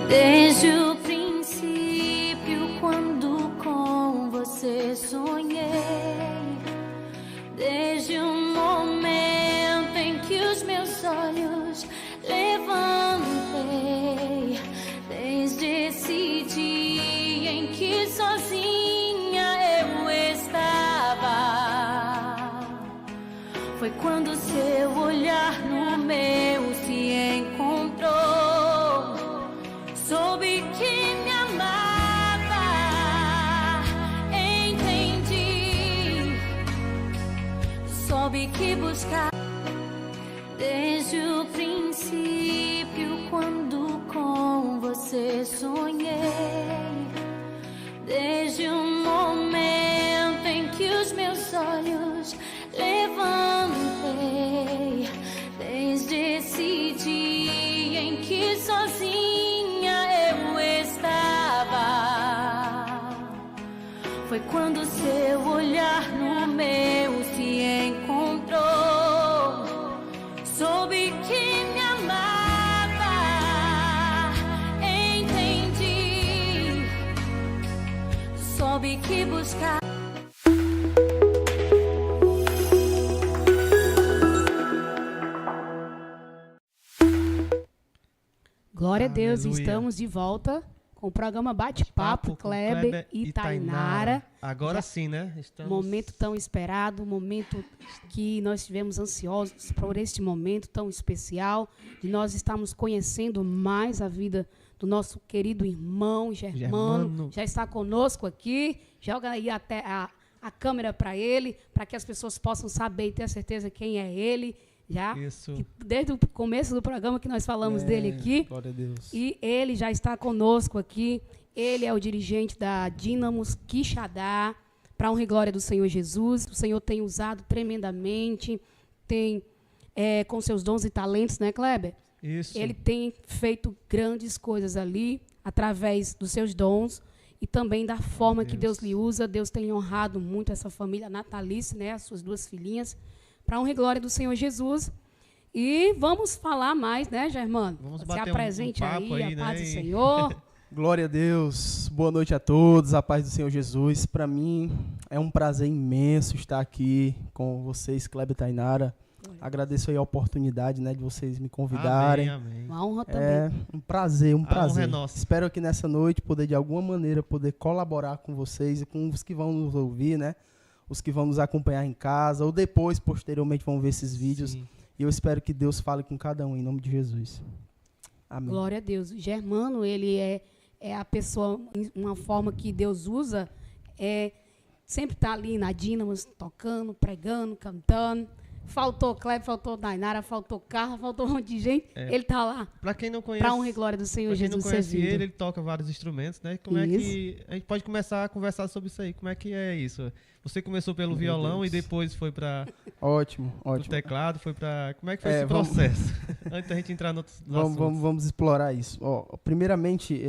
Desde o princípio, quando com você sonhei, desde o momento em que os meus olhos levantei, desde esse dia em que sozinha eu estava, foi quando seu olhar no meu se encontrou. Soube que me amava, entendi. Soube que buscar desde o princípio. você sonhei. Desde o momento em que os meus olhos levantei, desde esse dia em que sozinha eu estava, foi quando seu olhar no meu se encontrou. Soube que me amava, entendi. Soube que buscar. Glória a Deus, Aleluia. Estamos de volta com o programa Bate-Papo, Kleber e Tainara. Agora sim, né? Estamos... Momento tão esperado, momento que nós estivemos ansiosos por este momento tão especial, de nós estarmos conhecendo mais a vida do nosso querido irmão Germano. Já está conosco aqui, joga aí até a câmera para ele, para que as pessoas possam saber e ter a certeza quem é ele. Já, desde o começo do programa que nós falamos dele aqui. Glória a Deus. E ele já está conosco aqui. Ele é o dirigente da Dínamos Quixadá, para a honra e glória do Senhor Jesus. O Senhor tem usado tremendamente, tem com seus dons e talentos, né, Kleber? Isso. Ele tem feito grandes coisas ali, através dos seus dons e também da forma que Deus lhe usa. Deus tem honrado muito essa família natalícia, né, as suas duas filhinhas, para a honra e glória do Senhor Jesus. E vamos falar mais, né, Germano? Vamos Você bater apresente um papo aí, a paz né? do Senhor. Glória a Deus. Boa noite a todos. A paz do Senhor Jesus. Para mim é um prazer imenso estar aqui com vocês, Kleber e Tainara. Agradeço aí a oportunidade, né, de vocês me convidarem. Amém. Uma honra também. É um prazer, um A honra prazer. é nossa. Espero aqui nessa noite poder, de alguma maneira, poder colaborar com vocês e com os que vão nos ouvir, né? Os que vão nos acompanhar em casa ou depois, posteriormente, vão ver esses vídeos. Sim. E eu espero que Deus fale com cada um, em nome de Jesus. Amém. Glória a Deus. O Germano, ele é a pessoa, uma forma que Deus usa, sempre está ali na Dínamos, tocando, pregando, cantando. Faltou Kleber, faltou Tainara, faltou Carla, faltou um monte de gente. Ele está lá. Para quem não conhece, para a honra e glória do Senhor Jesus. Quem não conhece servindo. ele toca vários instrumentos, né? Como é que a gente pode começar a conversar sobre isso aí? Como é que é isso? Você começou pelo violão e depois foi para Ótimo. o teclado, foi para... Como é que foi esse processo? Antes da gente entrar no outros assuntos. Vamos explorar isso. Primeiramente,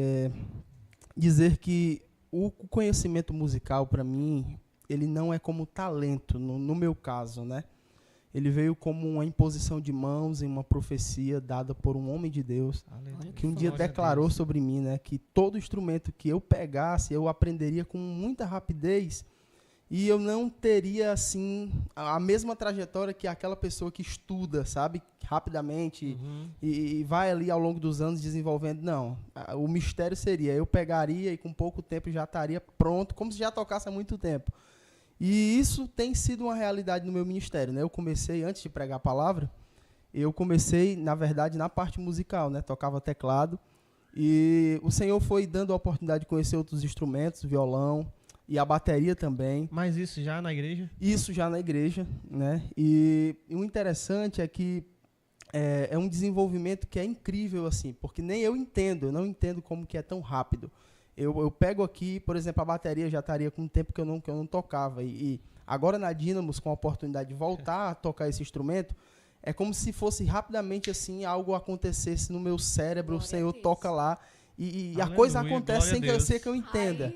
dizer que o conhecimento musical, para mim, ele não é como talento, no meu caso, né? Ele veio como uma imposição de mãos em uma profecia dada por um homem de Deus, que um dia declarou sobre mim, né, que todo instrumento que eu pegasse, eu aprenderia com muita rapidez e eu não teria, assim, a mesma trajetória que aquela pessoa que estuda, sabe, rapidamente e vai ali ao longo dos anos desenvolvendo. Não, o mistério seria, eu pegaria e com pouco tempo já estaria pronto, como se já tocasse há muito tempo. E isso tem sido uma realidade no meu ministério, né? Eu comecei, antes de pregar a palavra, eu comecei, na verdade, na parte musical, né? Tocava teclado. E o Senhor foi dando a oportunidade de conhecer outros instrumentos, violão e a bateria também. Mas isso já na igreja? Isso já na igreja, né? E o interessante é que é um desenvolvimento que é incrível, assim, porque nem eu não entendo como que é tão rápido. Eu pego aqui, por exemplo, a bateria já estaria com um tempo que eu não tocava. E agora na Dínamos, com a oportunidade de voltar a tocar esse instrumento, é como se fosse rapidamente assim, algo acontecesse no meu cérebro, Glória o Senhor toca lá e a Aleluia, coisa acontece sem glória a Deus. que eu entenda.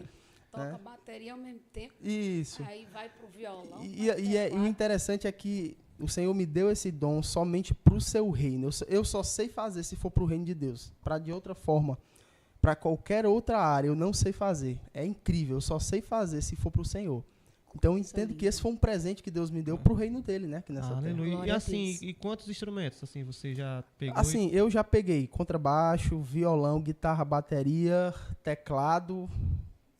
Aí, toca a bateria ao mesmo tempo. Isso. Aí vai pro violão. E o interessante é que o Senhor me deu esse dom somente para o seu reino. Eu só sei fazer se for para o reino de Deus. Para de outra forma, para qualquer outra área, eu não sei fazer. É incrível, eu só sei fazer se for para o Senhor. Então, eu entendo que esse foi um presente que Deus me deu para o reino dele, né? Aqui nessa Aleluia. terra. E assim, e quantos instrumentos assim você já pegou? Assim, eu já peguei contrabaixo, violão, guitarra, bateria, teclado.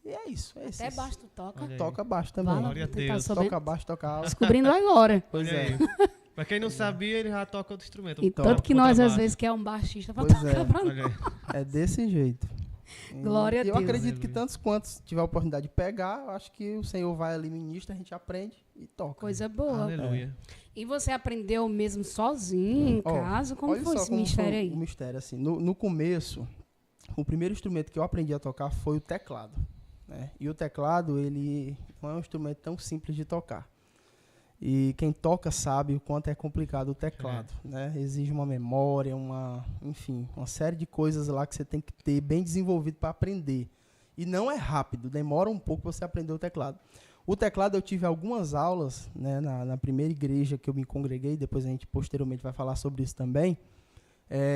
E é isso. Até baixo tu toca. Toca baixo também. Glória a Deus. Toca baixo, toca alto. Descobrindo agora. Pois Olha é. aí. Pra quem não sabia, ele já toca outro instrumento. E tanto que nós, às vezes, quer um baixista para Pois tocar é. pra nós. Olha aí. É desse jeito. Glória a E eu Deus. acredito que tantos quantos tiver a oportunidade de pegar, eu acho que o Senhor vai ali, ministra, a gente aprende e toca. Coisa boa. Aleluia. E você aprendeu mesmo sozinho, em casa? Como olha foi só esse como mistério foi aí? o mistério, assim. No começo, o primeiro instrumento que eu aprendi a tocar foi o teclado, né? E o teclado, ele não é um instrumento tão simples de tocar. E quem toca sabe o quanto é complicado o teclado, né? Exige uma memória, enfim, uma série de coisas lá que você tem que ter bem desenvolvido para aprender. E não é rápido, demora um pouco para você aprender o teclado. O teclado eu tive algumas aulas, né, na primeira igreja que eu me congreguei, depois a gente posteriormente vai falar sobre isso também.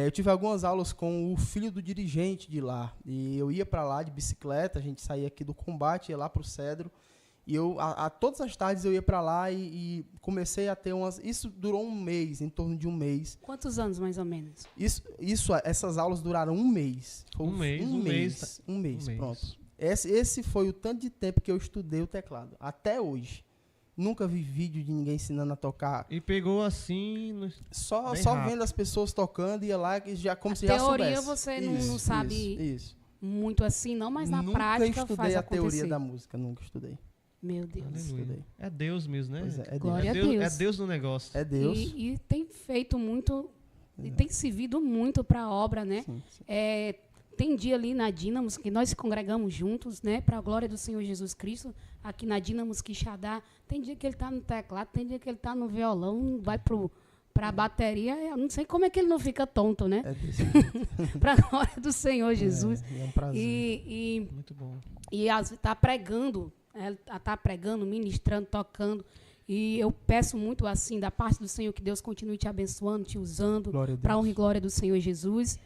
Eu tive algumas aulas com o filho do dirigente de lá. E eu ia para lá de bicicleta, a gente saía aqui do Combate, ia lá para o Cedro. E todas as tardes eu ia para lá e comecei a ter umas... Isso durou um mês, em torno de um mês. Quantos anos, mais ou menos? Essas aulas duraram um mês. Um mês, pronto. Esse foi o tanto de tempo que eu estudei o teclado. Até hoje. Nunca vi vídeo de ninguém ensinando a tocar. E pegou assim... Só vendo as pessoas tocando, ia lá, como se já soubesse. A teoria você não sabe muito assim, não, mas na prática faz acontecer. Nunca estudei a teoria da música, nunca estudei. Meu Deus. É Deus mesmo, né? Glória a Deus. É Deus no negócio. É Deus. E tem feito muito, e tem servido muito para a obra, né? Sim. Tem dia ali na Dínamos, que nós se congregamos juntos, né? Para a glória do Senhor Jesus Cristo, aqui na Dínamos Quixadá. Tem dia que ele está no teclado, tem dia que ele está no violão, vai para a bateria. Eu não sei como é que ele não fica tonto, né? É desse jeito. Para a glória do Senhor Jesus. É um prazer. Muito bom. E está pregando, está pregando, ministrando, tocando. E eu peço muito assim, da parte do Senhor, que Deus continue te abençoando, te usando, para a honra e glória do Senhor Jesus.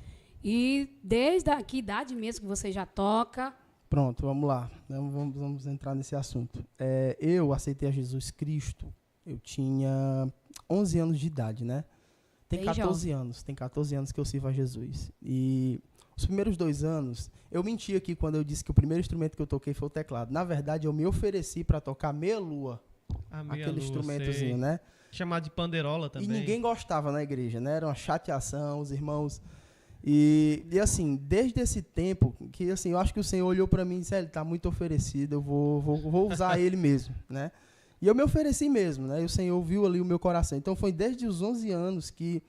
E desde que idade mesmo que você já toca? Pronto, vamos lá. Vamos entrar nesse assunto. Eu aceitei a Jesus Cristo, eu tinha 11 anos de idade, né? Tem 14 anos que eu sirvo a Jesus. E os primeiros 2 anos, eu menti aqui quando eu disse que o primeiro instrumento que eu toquei foi o teclado. Na verdade, eu me ofereci para tocar meia-lua. Aquele instrumentozinho, né? Chamado de panderola também. E ninguém gostava na igreja, né? Era uma chateação, os irmãos... E assim, desde esse tempo, que assim, eu acho que o Senhor olhou para mim e disse, ele está muito oferecido, eu vou usar ele mesmo, né? E eu me ofereci mesmo, né? E o Senhor viu ali o meu coração. Então foi desde os 11 anos que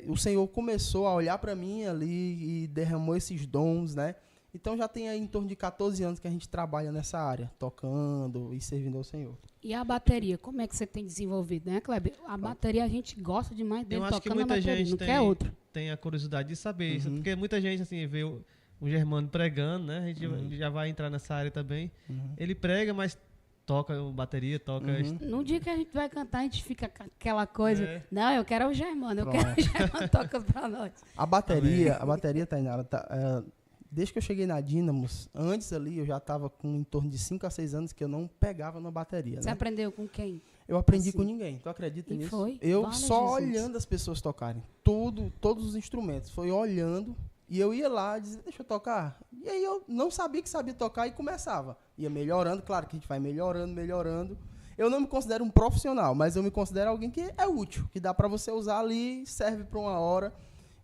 o Senhor começou a olhar para mim ali e derramou esses dons, né? Então já tem aí em torno de 14 anos que a gente trabalha nessa área, tocando e servindo ao Senhor. E a bateria, como é que você tem desenvolvido, né, Kleber? A bateria a gente gosta demais dele tocando a bateria, não quer outra. Tem a curiosidade de saber isso, porque muita gente assim vê o Germano pregando, né? A gente já vai entrar nessa área também. Ele prega, mas toca bateria, toca... No dia que a gente vai cantar, a gente fica com aquela coisa, não, eu quero o Germano, eu quero o Germano toca pra nós. A bateria, Tainara, desde que eu cheguei na Dínamos, antes ali, eu já estava com em torno de 5 a 6 anos que eu não pegava na bateria. Você aprendeu com quem? Eu aprendi com ninguém. Tu acredita nisso? Foi? Eu só olhando as pessoas tocarem. Todos os instrumentos. Foi olhando e eu ia lá e dizia, deixa eu tocar. E aí eu não sabia que sabia tocar e começava. Ia melhorando, claro que a gente vai melhorando. Eu não me considero um profissional, mas eu me considero alguém que é útil, que dá para você usar ali, serve para uma hora.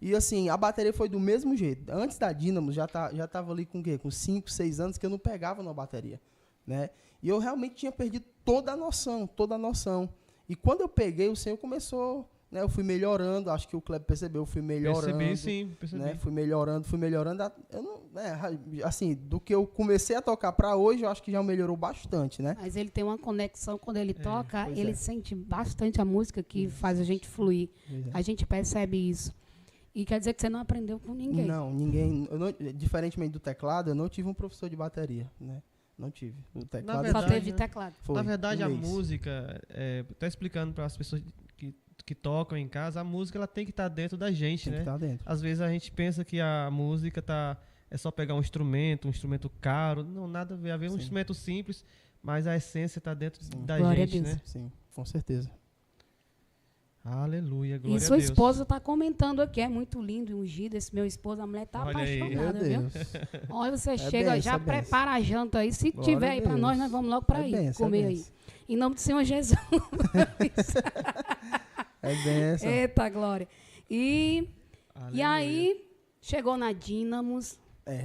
E assim, a bateria foi do mesmo jeito. Antes da Dínamo, já estava ali com o quê? Com 5, 6 anos que eu não pegava na bateria, né? E eu realmente tinha perdido toda a noção. E quando eu peguei, o Senhor começou, né? Eu fui melhorando, acho que o Kleber percebeu, eu fui melhorando. Percebi. Né? Fui melhorando. Eu não, assim, do que eu comecei a tocar para hoje, eu acho que já melhorou bastante, né? Mas ele tem uma conexão, quando ele toca, ele sente bastante a música que faz a gente fluir. A gente percebe isso. E quer dizer que você não aprendeu com ninguém? Não, ninguém. Diferentemente do teclado, eu não tive um professor de bateria, né? Não tive. O teclado só teve teclado. Na verdade, a música, tô explicando para as pessoas que tocam em casa, a música ela tem que estar dentro da gente, né? Tem que estar dentro. Às vezes a gente pensa que a música é só pegar um instrumento caro. Não, nada a ver. Um instrumento simples, mas a essência está dentro da Glória gente, a Deus. né? Sim, com certeza. Aleluia, glória a Deus. E sua esposa está comentando aqui, é muito lindo e ungido esse meu esposo, a mulher está apaixonada, viu? Olha, você chega, já prepara a janta aí, se tiver aí para nós vamos logo para aí, comer aí. Em nome do Senhor Jesus. É benção. Eita, glória. E aí, chegou na Dínamos.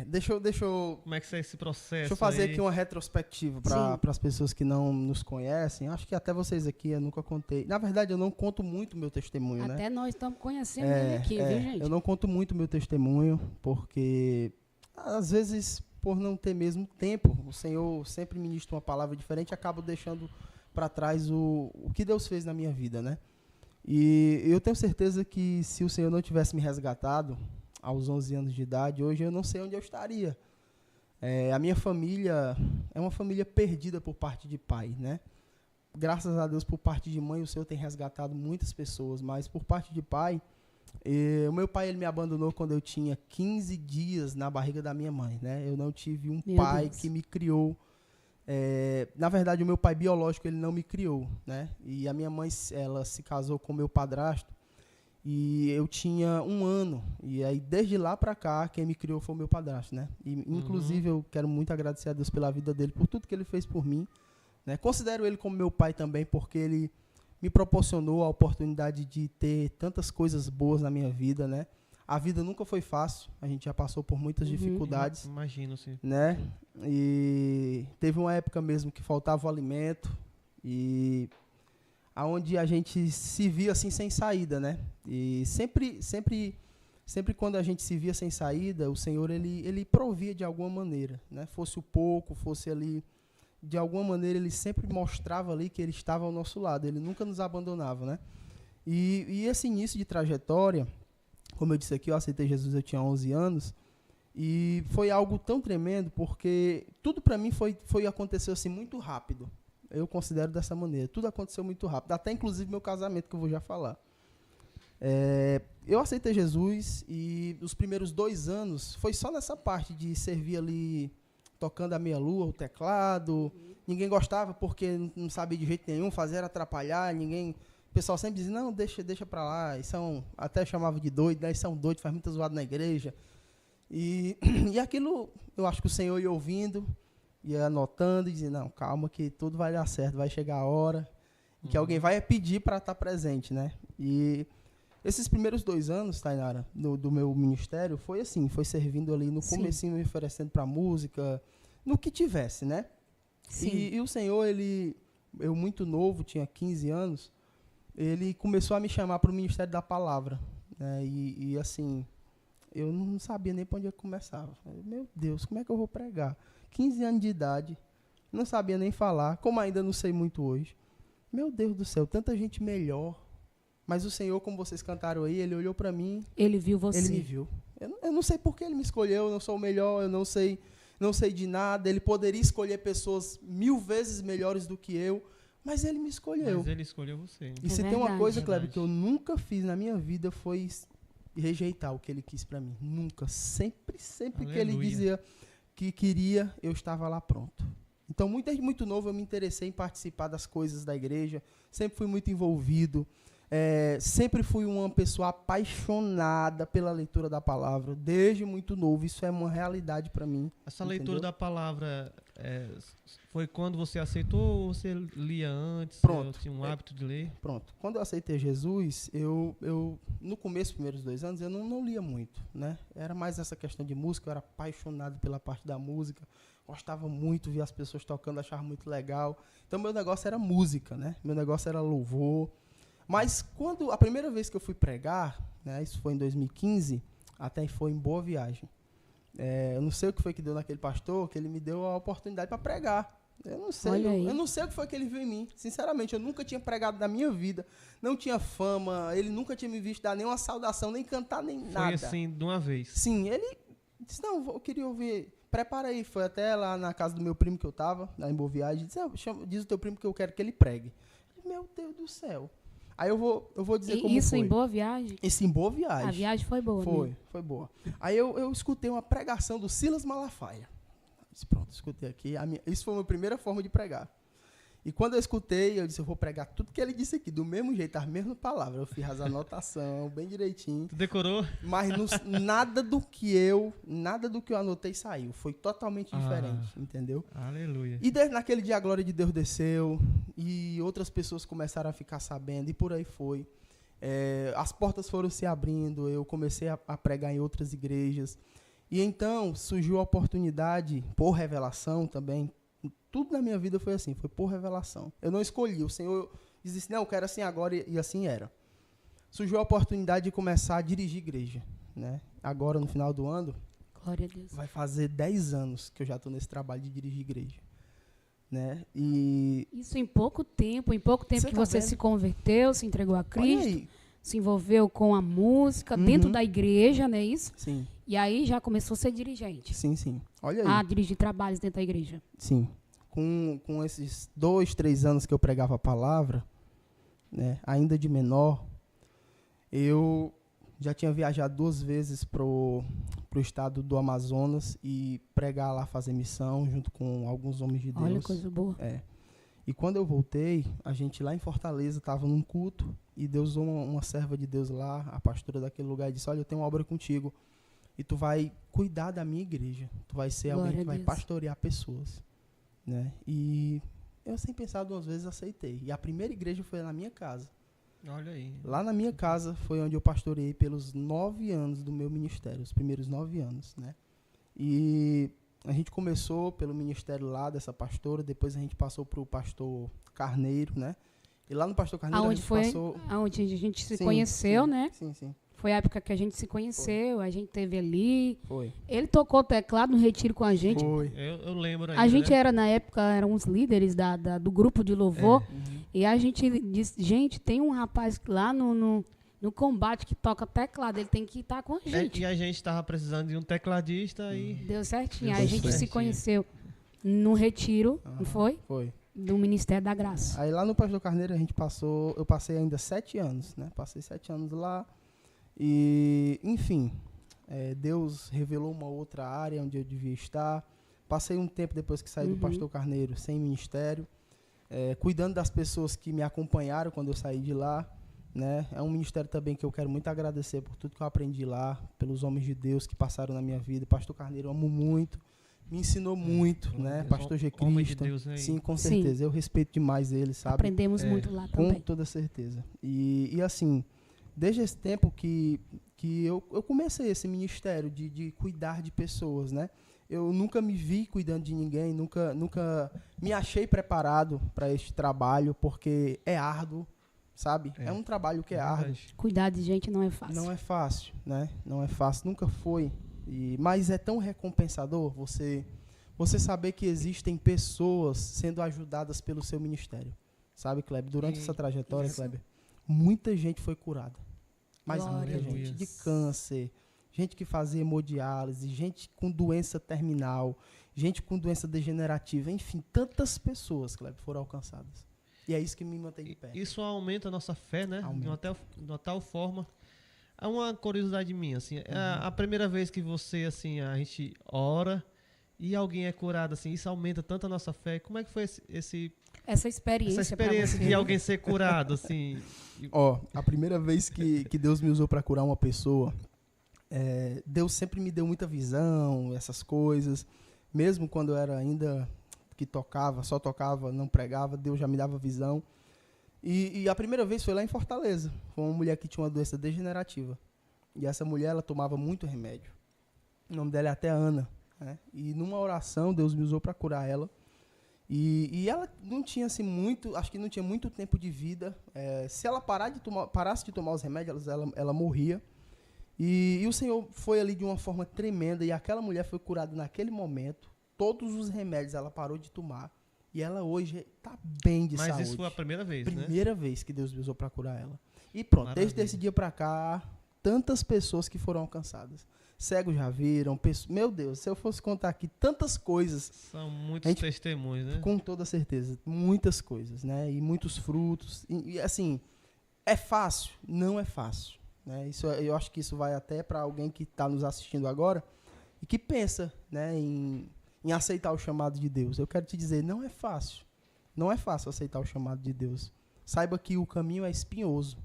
Deixa eu... Como é que é esse processo? Deixa eu fazer aí? aqui uma retrospectiva para as pessoas que não nos conhecem. Acho que até vocês aqui eu nunca contei. Na verdade, eu não conto muito meu testemunho, né? Até nós estamos conhecendo ele aqui, viu, gente? Eu não conto muito meu testemunho, porque às vezes, por não ter mesmo tempo, o Senhor sempre ministra uma palavra diferente e acabo deixando para trás o que Deus fez na minha vida, né? E eu tenho certeza que se o Senhor não tivesse me resgatado aos 11 anos de idade, hoje eu não sei onde eu estaria. A minha família é uma família perdida por parte de pai, né? Graças a Deus, por parte de mãe, o Senhor tem resgatado muitas pessoas, mas por parte de pai, o meu pai ele me abandonou quando eu tinha 15 dias na barriga da minha mãe, né? Eu não tive um pai que me criou. Na verdade, o meu pai biológico ele não me criou, né? E a minha mãe ela se casou com o meu padrasto e eu tinha 1 ano. E aí, desde lá para cá, quem me criou foi o meu padrasto, né? E, inclusive, eu quero muito agradecer a Deus pela vida dele, por tudo que ele fez por mim, né? Considero ele como meu pai também, porque ele me proporcionou a oportunidade de ter tantas coisas boas na minha vida, né? A vida nunca foi fácil, a gente já passou por muitas dificuldades. Imagino, sim. Né? E teve uma época mesmo que faltava o alimento e aonde a gente se via assim sem saída, né? E sempre quando a gente se via sem saída, o Senhor ele provia de alguma maneira, né? Fosse o pouco, fosse ali, de alguma maneira ele sempre mostrava ali que ele estava ao nosso lado, ele nunca nos abandonava, né? E esse início de trajetória, como eu disse aqui, eu aceitei Jesus, eu tinha 11 anos, e foi algo tão tremendo, porque tudo para mim aconteceu assim muito rápido. Eu considero dessa maneira, tudo aconteceu muito rápido, até inclusive meu casamento, que eu vou já falar. Eu aceitei Jesus e os primeiros 2 anos foi só nessa parte de servir ali, tocando a meia-lua, o teclado. Ninguém gostava porque não sabia de jeito nenhum, fazer era atrapalhar, ninguém... O pessoal sempre dizia, não, deixa pra lá, até chamava de doido, né? Eles são doidos, faz muita zoada na igreja. E aquilo, eu acho que o Senhor ia ouvindo, ia anotando e dizia, não, calma que tudo vai dar certo, vai chegar a hora, que alguém vai pedir para estar presente, né? E esses primeiros 2 anos, Tainara, do meu ministério, foi assim, foi servindo ali no comecinho, me oferecendo para música, no que tivesse, né? E o Senhor, eu muito novo, tinha 15 anos, ele começou a me chamar para o Ministério da Palavra, né? E assim, eu não sabia nem para onde eu começava. Meu Deus, como é que eu vou pregar? 15 anos de idade, não sabia nem falar, como ainda não sei muito hoje. Meu Deus do céu, tanta gente melhor. Mas o Senhor, como vocês cantaram aí, ele olhou para mim. Ele viu você. Ele me viu. Eu não sei por que ele me escolheu, eu não sou o melhor, eu não sei de nada. Ele poderia escolher pessoas 1000 vezes melhores do que eu, mas ele me escolheu. Mas ele escolheu você. E se tem uma coisa, Kleber, que eu nunca fiz na minha vida foi rejeitar o que ele quis para mim. Nunca. Sempre Aleluia. que ele dizia que queria, eu estava lá pronto. Então, desde muito novo, eu me interessei em participar das coisas da igreja. Sempre fui muito envolvido. Sempre fui uma pessoa apaixonada pela leitura da palavra. Desde muito novo. Isso é uma realidade para mim. Essa leitura da palavra foi quando você aceitou ou você lia antes? Pronto. Tinha um hábito de ler? Pronto. Quando eu aceitei Jesus, eu no começo, primeiros 2 anos, eu não lia muito, né? Era mais essa questão de música, eu era apaixonado pela parte da música, gostava muito, via as pessoas tocando, achava muito legal. Então, meu negócio era música, né? Meu negócio era louvor. Mas quando a primeira vez que eu fui pregar, né, isso foi em 2015, até foi em Boa Viagem. Eu não sei o que foi que deu naquele pastor, que ele me deu a oportunidade para pregar. Eu não sei, eu não sei o que foi que ele viu em mim. Sinceramente, eu nunca tinha pregado na minha vida, não tinha fama, ele nunca tinha me visto dar nenhuma saudação, nem cantar, nem nada. Foi assim, de uma vez? Sim, ele disse, não, eu queria ouvir, prepara aí. Foi até lá na casa do meu primo que eu estava, lá em Boa Viagem, disse, diz o teu primo que eu quero que ele pregue. Meu Deus do céu. Aí eu vou dizer como isso foi. Em Boa Viagem? Isso em Boa Viagem. A viagem foi boa, né? Foi boa. Aí eu escutei uma pregação do Silas Malafaia. Disse, pronto, escutei aqui. Isso foi a minha primeira forma de pregar. E quando eu escutei, eu disse, eu vou pregar tudo que ele disse aqui, do mesmo jeito, as mesmas palavras. Eu fiz as anotações, bem direitinho. Tu decorou? Mas nada do que eu anotei saiu. Foi totalmente diferente, entendeu? Aleluia. E naquele dia a glória de Deus desceu, e outras pessoas começaram a ficar sabendo, e por aí foi. As portas foram se abrindo, eu comecei a pregar em outras igrejas. E então surgiu a oportunidade, por revelação também, tudo na minha vida foi assim, foi por revelação. Eu não escolhi, o Senhor disse, não, eu quero assim agora, e assim era. Surgiu a oportunidade de começar a dirigir igreja, né? Agora, no final do ano, Glória a Deus. vai fazer 10 anos que eu já estou nesse trabalho de dirigir igreja, né? E Isso em pouco tempo Você que tá você vendo? se converteu, se entregou a olha Cristo, aí, se envolveu com a música dentro da igreja, não é isso? sim, E aí já começou a ser dirigente. sim, olha aí, A dirigir trabalhos dentro da igreja. sim. Com esses 2, 3 anos que eu pregava a palavra, né, ainda de menor, eu já tinha viajado 2 vezes pro estado do Amazonas e pregar lá, fazer missão junto com alguns homens de Deus. Olha, coisa boa. E quando eu voltei, a gente lá em Fortaleza estava num culto e Deus usou uma serva de Deus lá, a pastora daquele lugar, e disse, olha, eu tenho uma obra contigo e tu vai cuidar da minha igreja, tu vai ser Glória alguém a que vai Deus. pastorear pessoas, né? E eu, sem pensar 2 vezes, aceitei. E a primeira igreja foi na minha casa. Olha aí. Lá na minha casa foi onde eu pastoreei pelos 9 anos do meu ministério, os primeiros 9 anos, né? E a gente começou pelo ministério lá dessa pastora, depois a gente passou para o pastor Carneiro, né? E lá no pastor Carneiro a Aonde gente foi? passou... Aonde a gente se Sim, conheceu, sim, né? Sim, Foi a época que a gente se conheceu, a gente teve ali. foi. Ele tocou teclado no retiro com a gente. Foi. Eu lembro ainda, A gente né? era, na época, eram os líderes do grupo de louvor. E a gente disse, gente, tem um rapaz lá no combate que toca teclado, ele tem que estar com a gente. E a gente tava precisando de um tecladista e... Deu certinho. Deu Aí a gente se certinho. conheceu no retiro, não foi? Foi. Do Ministério da Graça. Aí lá no pastor Carneiro eu passei ainda 7 anos, né? Passei 7 anos lá e, enfim, Deus revelou uma outra área onde eu devia estar. Passei um tempo depois que saí do pastor Carneiro sem ministério, cuidando das pessoas que me acompanharam quando eu saí de lá, né? É um ministério também que eu quero muito agradecer por tudo que eu aprendi lá, pelos homens de Deus que passaram na minha vida. Pastor Carneiro, eu amo muito. Me ensinou muito, né? Pastor G. Homem de Cristo. Deus, né? Sim, com Sim. certeza. Eu respeito demais ele, sabe? Aprendemos muito lá Com também. toda certeza. E assim, desde esse tempo que eu comecei esse ministério de cuidar de pessoas, né? Eu nunca me vi cuidando de ninguém, nunca me achei preparado para este trabalho, porque é árduo, sabe? É um trabalho que é árduo. Cuidar de gente não é fácil. Não é fácil, né? Não é fácil, nunca foi. Mas é tão recompensador você saber que existem pessoas sendo ajudadas pelo seu ministério. Sabe, Kleber? Durante essa trajetória, Kleber, muita gente foi curada. Mas Glória muita a gente Deus. de câncer, gente que fazia hemodiálise, gente com doença terminal, gente com doença degenerativa, enfim, tantas pessoas, Kleber, foram alcançadas. E é isso que me mantém de pé. Isso aumenta a nossa fé, né? Aumenta. De uma tal forma. Há uma curiosidade minha, assim, a primeira vez que você, assim, a gente ora e alguém é curado, assim, isso aumenta tanto a nossa fé. Como é que foi Essa experiência, essa experiência pra você? de alguém ser curado, assim? Ó, a primeira vez que Deus me usou para curar uma pessoa, Deus sempre me deu muita visão, essas coisas. Mesmo quando eu era ainda que só tocava, não pregava, Deus já me dava visão. E a primeira vez foi lá em Fortaleza. Foi uma mulher que tinha uma doença degenerativa. E essa mulher, ela tomava muito remédio. O nome dela é até Ana, né? E numa oração, Deus me usou para curar ela. E ela não tinha assim muito, acho que não tinha muito tempo de vida. Se ela parasse de tomar os remédios, ela morria. E o Senhor foi ali de uma forma tremenda. E aquela mulher foi curada naquele momento. Todos os remédios ela parou de tomar. E ela hoje está bem de saúde. Mas isso foi a primeira vez, né? Primeira vez que Deus me usou para curar ela. E pronto, Maravilha. desde esse dia para cá, tantas pessoas que foram alcançadas. Cegos já viram, meu Deus, se eu fosse contar aqui tantas coisas. São muitos testemunhos, né? Com toda certeza, muitas coisas, né? E muitos frutos. E assim, é fácil? Não é fácil. Né? Eu acho que isso vai até para alguém que está nos assistindo agora e que pensa, né, em aceitar o chamado de Deus. Eu quero te dizer, não é fácil. Não é fácil aceitar o chamado de Deus. Saiba que o caminho é espinhoso.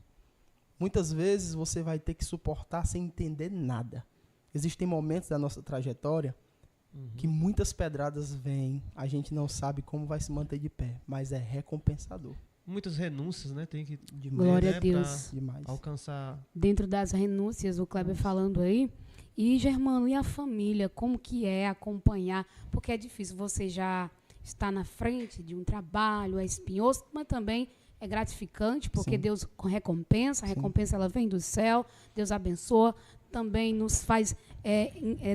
Muitas vezes você vai ter que suportar sem entender nada. Existem momentos da nossa trajetória que muitas pedradas vêm, a gente não sabe como vai se manter de pé, mas é recompensador. Muitas renúncias, né? Tem que Demais. Glória né, a Deus. Demais. pra alcançar. Dentro das renúncias, o Kleber falando aí, E, Germano, e a família? Como que é acompanhar? Porque é difícil, você já está na frente de um trabalho, é espinhoso, mas também é gratificante, porque Sim. Deus recompensa, a recompensa ela vem do céu, Deus abençoa, também nos faz,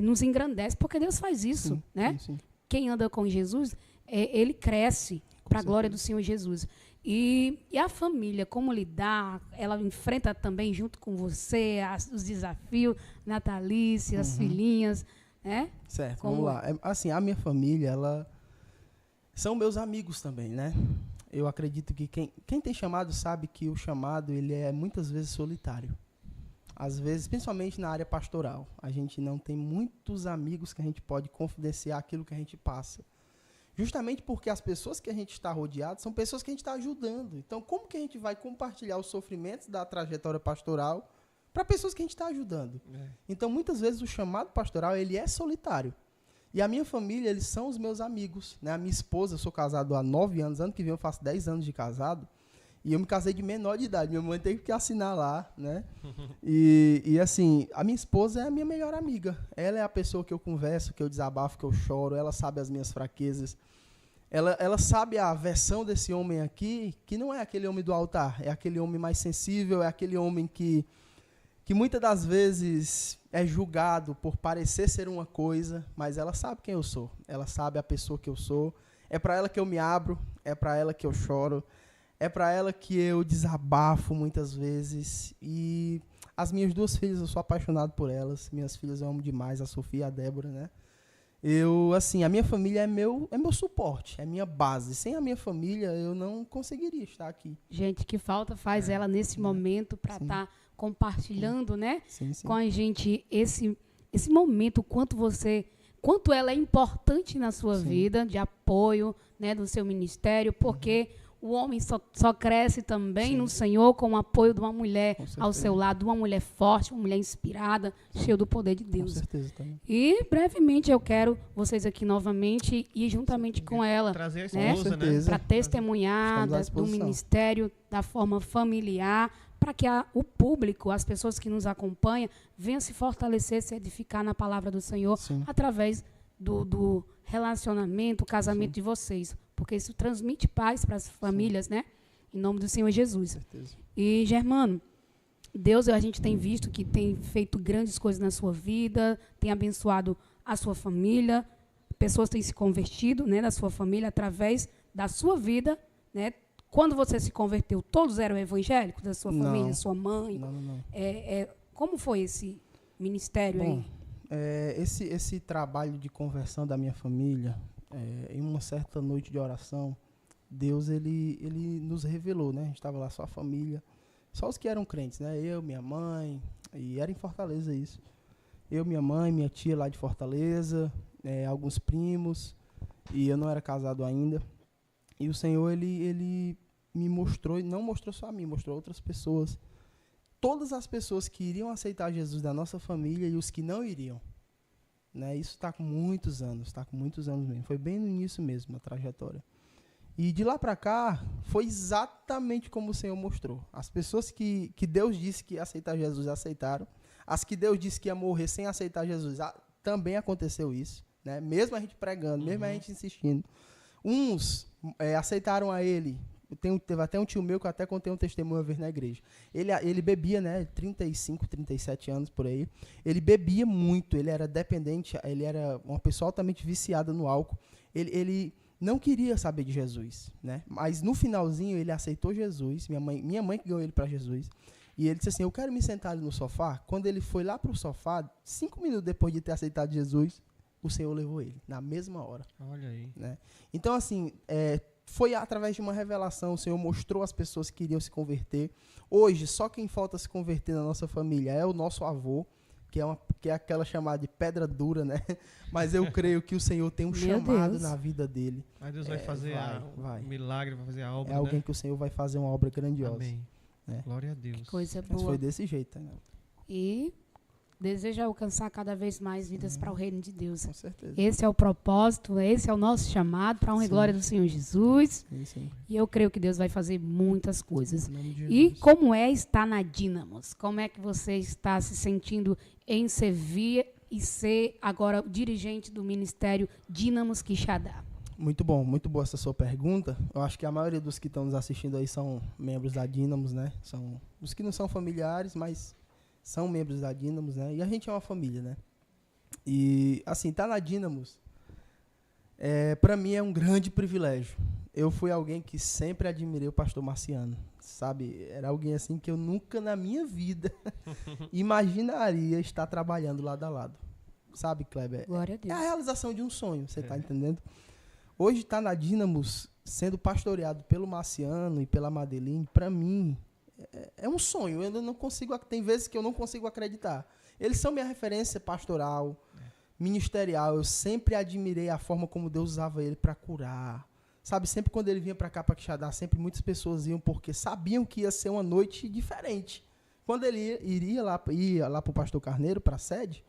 nos engrandece, porque Deus faz isso, Sim, né? sim. Quem anda com Jesus, ele cresce para a glória do Senhor Jesus. E a família, como lidar? Ela enfrenta também junto com você os desafios, Natalice, as filhinhas, né? Certo, Como vamos lá. Assim, a minha família, ela são meus amigos também, né? Eu acredito que quem tem chamado sabe que o chamado, ele é muitas vezes solitário. Às vezes, principalmente na área pastoral, a gente não tem muitos amigos que a gente pode confidenciar aquilo que a gente passa. Justamente porque as pessoas que a gente está rodeado são pessoas que a gente está ajudando. Então, como que a gente vai compartilhar os sofrimentos da trajetória pastoral para pessoas que a gente está ajudando? Então, muitas vezes, o chamado pastoral, ele é solitário. E a minha família, eles são os meus amigos, né? A minha esposa, eu sou casado há 9 anos, ano que vem eu faço 10 anos de casado, e eu me casei de menor de idade, minha mãe teve que assinar lá, né? E assim, a minha esposa é a minha melhor amiga, ela é a pessoa que eu converso, que eu desabafo, que eu choro, ela sabe as minhas fraquezas, ela sabe a versão desse homem aqui, que não é aquele homem do altar, é aquele homem mais sensível, é aquele homem que muitas das vezes é julgado por parecer ser uma coisa, mas ela sabe quem eu sou, ela sabe a pessoa que eu sou, é para ela que eu me abro, é para ela que eu choro, é para ela que eu desabafo muitas vezes. E as minhas 2 filhas, eu sou apaixonado por elas, minhas filhas eu amo demais, a Sofia e a Débora, né? A minha família é meu suporte, é minha base. Sem a minha família, eu não conseguiria estar aqui. Gente, que falta faz ela nesse momento para estar compartilhando, né? Sim. Com a gente esse momento, quanto ela é importante na sua vida, de apoio, né, do seu ministério, porque o homem só cresce também no Senhor com o apoio de uma mulher ao seu lado, de uma mulher forte, uma mulher inspirada, cheia do poder de Deus. Com certeza também. E brevemente eu quero vocês aqui novamente e juntamente com ela, trazer a né, esposa, né? para testemunhar Estamos à do disposição. ministério da forma familiar, para que o público, as pessoas que nos acompanham, venham se fortalecer, se edificar na palavra do Senhor, Sim. através do relacionamento, o casamento de vocês. Porque isso transmite paz para as famílias, né? Em nome do Senhor Jesus. Com certeza. E, Germano, Deus, a gente tem visto que tem feito grandes coisas na sua vida, tem abençoado a sua família, pessoas têm se convertido, né, na sua família através da sua vida, né? Quando você se converteu, todos eram evangélicos da sua família, sua mãe? Não. Como foi esse ministério aí? Esse trabalho de conversão da minha família, em uma certa noite de oração, Deus ele nos revelou, né? A gente estava lá, só a família, só os que eram crentes, né? Eu, minha mãe, e era em Fortaleza isso. Eu, minha mãe, minha tia lá de Fortaleza, alguns primos, e eu não era casado ainda. E o Senhor, ele me mostrou, e não mostrou só a mim, mostrou a outras pessoas. Todas as pessoas que iriam aceitar Jesus da nossa família e os que não iriam. Né? Isso está com muitos anos mesmo. Foi bem no início mesmo, a trajetória. E de lá para cá, foi exatamente como o Senhor mostrou. As pessoas que Deus disse que ia aceitar Jesus, aceitaram. As que Deus disse que ia morrer sem aceitar Jesus, também aconteceu isso. Né? Mesmo a gente pregando, mesmo a gente insistindo. Uns aceitaram a Ele. Teve até um tio meu que eu até contei um testemunho uma vez na igreja. Ele bebia, né? 35, 37 anos por aí. Ele bebia muito, ele era dependente, ele era uma pessoa altamente viciada no álcool. Ele não queria saber de Jesus, né? Mas no finalzinho ele aceitou Jesus. Minha mãe que ganhou ele para Jesus. E ele disse assim: eu quero me sentar ali no sofá. Quando ele foi lá para o sofá, 5 minutos depois de ter aceitado Jesus, o Senhor levou ele, na mesma hora. Olha aí. Né? Então, assim, foi através de uma revelação, o Senhor mostrou às pessoas que iriam se converter. Hoje, só quem falta se converter na nossa família é o nosso avô, que é aquela chamada de pedra dura, né? Mas eu creio que o Senhor tem um chamado na vida dele. Mas Deus vai fazer um milagre, vai fazer a obra, É alguém que o Senhor vai fazer uma obra grandiosa. Amém. Né? Glória a Deus. Que coisa Mas boa. foi desse jeito, né? E deseja alcançar cada vez mais vidas para o reino de Deus. Com certeza. Esse é o propósito, esse é o nosso chamado para a honra e glória do Senhor Jesus. Sim. E eu creio que Deus vai fazer muitas coisas. Em nome de E Jesus. como estar na Dínamos? Como é que você está se sentindo em servir e ser agora o dirigente do Ministério Dínamos Quixadá? Muito boa essa sua pergunta. Eu acho que a maioria dos que estão nos assistindo aí são membros da Dínamos, né? São os que não são familiares, mas são membros da Dínamos, né? E a gente é uma família, né? E, assim, tá na Dínamos, para mim é um grande privilégio. Eu fui alguém que sempre admirei o pastor Marciano, sabe? Era alguém assim que eu nunca na minha vida imaginaria estar trabalhando lado a lado. Sabe, Kleber? Glória a Deus. É a realização de um sonho, você tá entendendo? Hoje estar na Dínamos, sendo pastoreado pelo Marciano e pela Madeline, para mim, é um sonho. Eu não consigo, tem vezes que eu não consigo acreditar. Eles são minha referência pastoral, ministerial. Eu sempre admirei a forma como Deus usava ele para curar. Sabe, sempre quando ele vinha para cá, para Quixadá, sempre muitas pessoas iam porque sabiam que ia ser uma noite diferente. Quando ele ia lá para o pastor Carneiro, para a sede,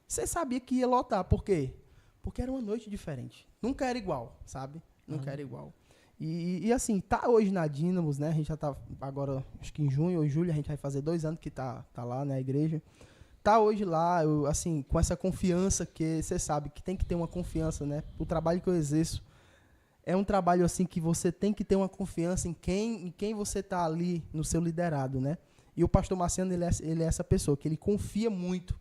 você sabia que ia lotar. Por quê? Porque era uma noite diferente. Nunca era igual, sabe? Nunca era igual. E assim, tá hoje na Dínamos, né? A gente já tá agora, acho que em junho ou julho, a gente vai fazer 2 anos que tá lá, né, a igreja. Tá hoje lá, assim, com essa confiança que você sabe que tem que ter uma confiança, né? O trabalho que eu exerço é um trabalho assim que você tem que ter uma confiança em quem você tá ali no seu liderado, né? E o pastor Marciano, ele é essa pessoa que ele confia muito.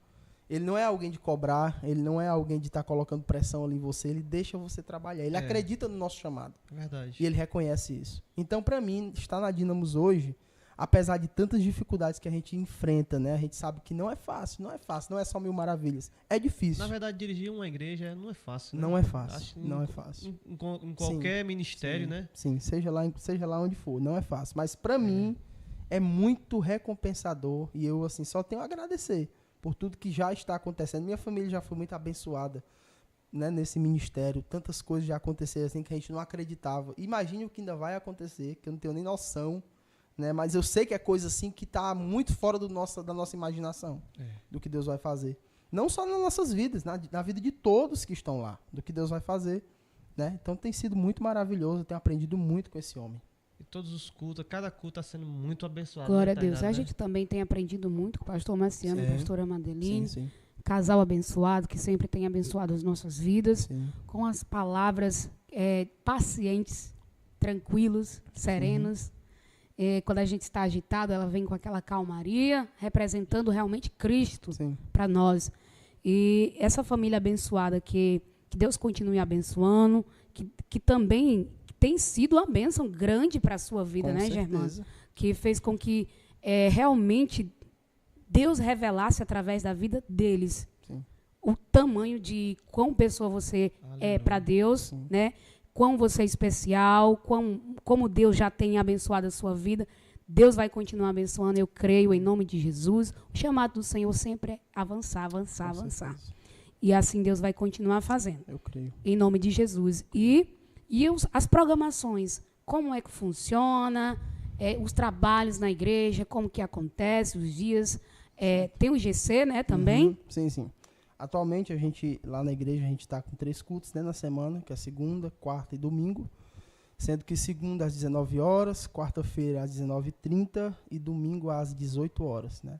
Ele não é alguém de cobrar, ele não é alguém de estar colocando pressão ali em você, ele deixa você trabalhar. Ele acredita no nosso chamado. Verdade. E ele reconhece isso. Então, para mim, estar na Dínamos hoje, apesar de tantas dificuldades que a gente enfrenta, né? A gente sabe que não é fácil, não é só 1000 maravilhas. É difícil. Na verdade, dirigir uma igreja não é fácil, né? Não é fácil, não é fácil. Em qualquer ministério, né? Sim, seja lá onde for, não é fácil. Mas para mim, é muito recompensador e eu, assim, só tenho a agradecer por tudo que já está acontecendo. Minha família já foi muito abençoada, né, nesse ministério. Tantas coisas já aconteceram assim que a gente não acreditava. Imagine o que ainda vai acontecer, que eu não tenho nem noção, né? Mas eu sei que é coisa assim que está muito fora da nossa imaginação, do que Deus vai fazer. Não só nas nossas vidas, na vida de todos que estão lá, do que Deus vai fazer, né? Então tem sido muito maravilhoso, eu tenho aprendido muito com esse homem. E todos os cultos, cada culto está sendo muito abençoado. Glória a né, Deus. Tainá, A né? gente também tem aprendido muito com o pastor Marciano e a pastora Madeline. Sim. Casal abençoado, que sempre tem abençoado as nossas vidas, Sim. com as palavras pacientes, tranquilos, serenos. Quando a gente está agitado, ela vem com aquela calmaria, representando realmente Cristo para nós. E essa família abençoada, que Deus continue abençoando, que também tem sido uma bênção grande para a sua vida, Com né, certeza. Germano? Que fez com que realmente Deus revelasse através da vida deles o tamanho de quão pessoa você é para Deus, né? Quão você é especial, como Deus já tem abençoado a sua vida. Deus vai continuar abençoando, eu creio, em nome de Jesus. O chamado do Senhor sempre é avançar. E assim Deus vai continuar fazendo. Eu creio. Em nome de Jesus. E as programações, como é que funciona, os trabalhos na igreja, como que acontece, os dias. Tem o GC, né, também? Sim. Atualmente, lá na igreja, a gente está com 3 cultos, né, na semana, que é segunda, quarta e domingo. Sendo que segunda às 19 horas, quarta-feira às 19h30 e domingo às 18 horas, né?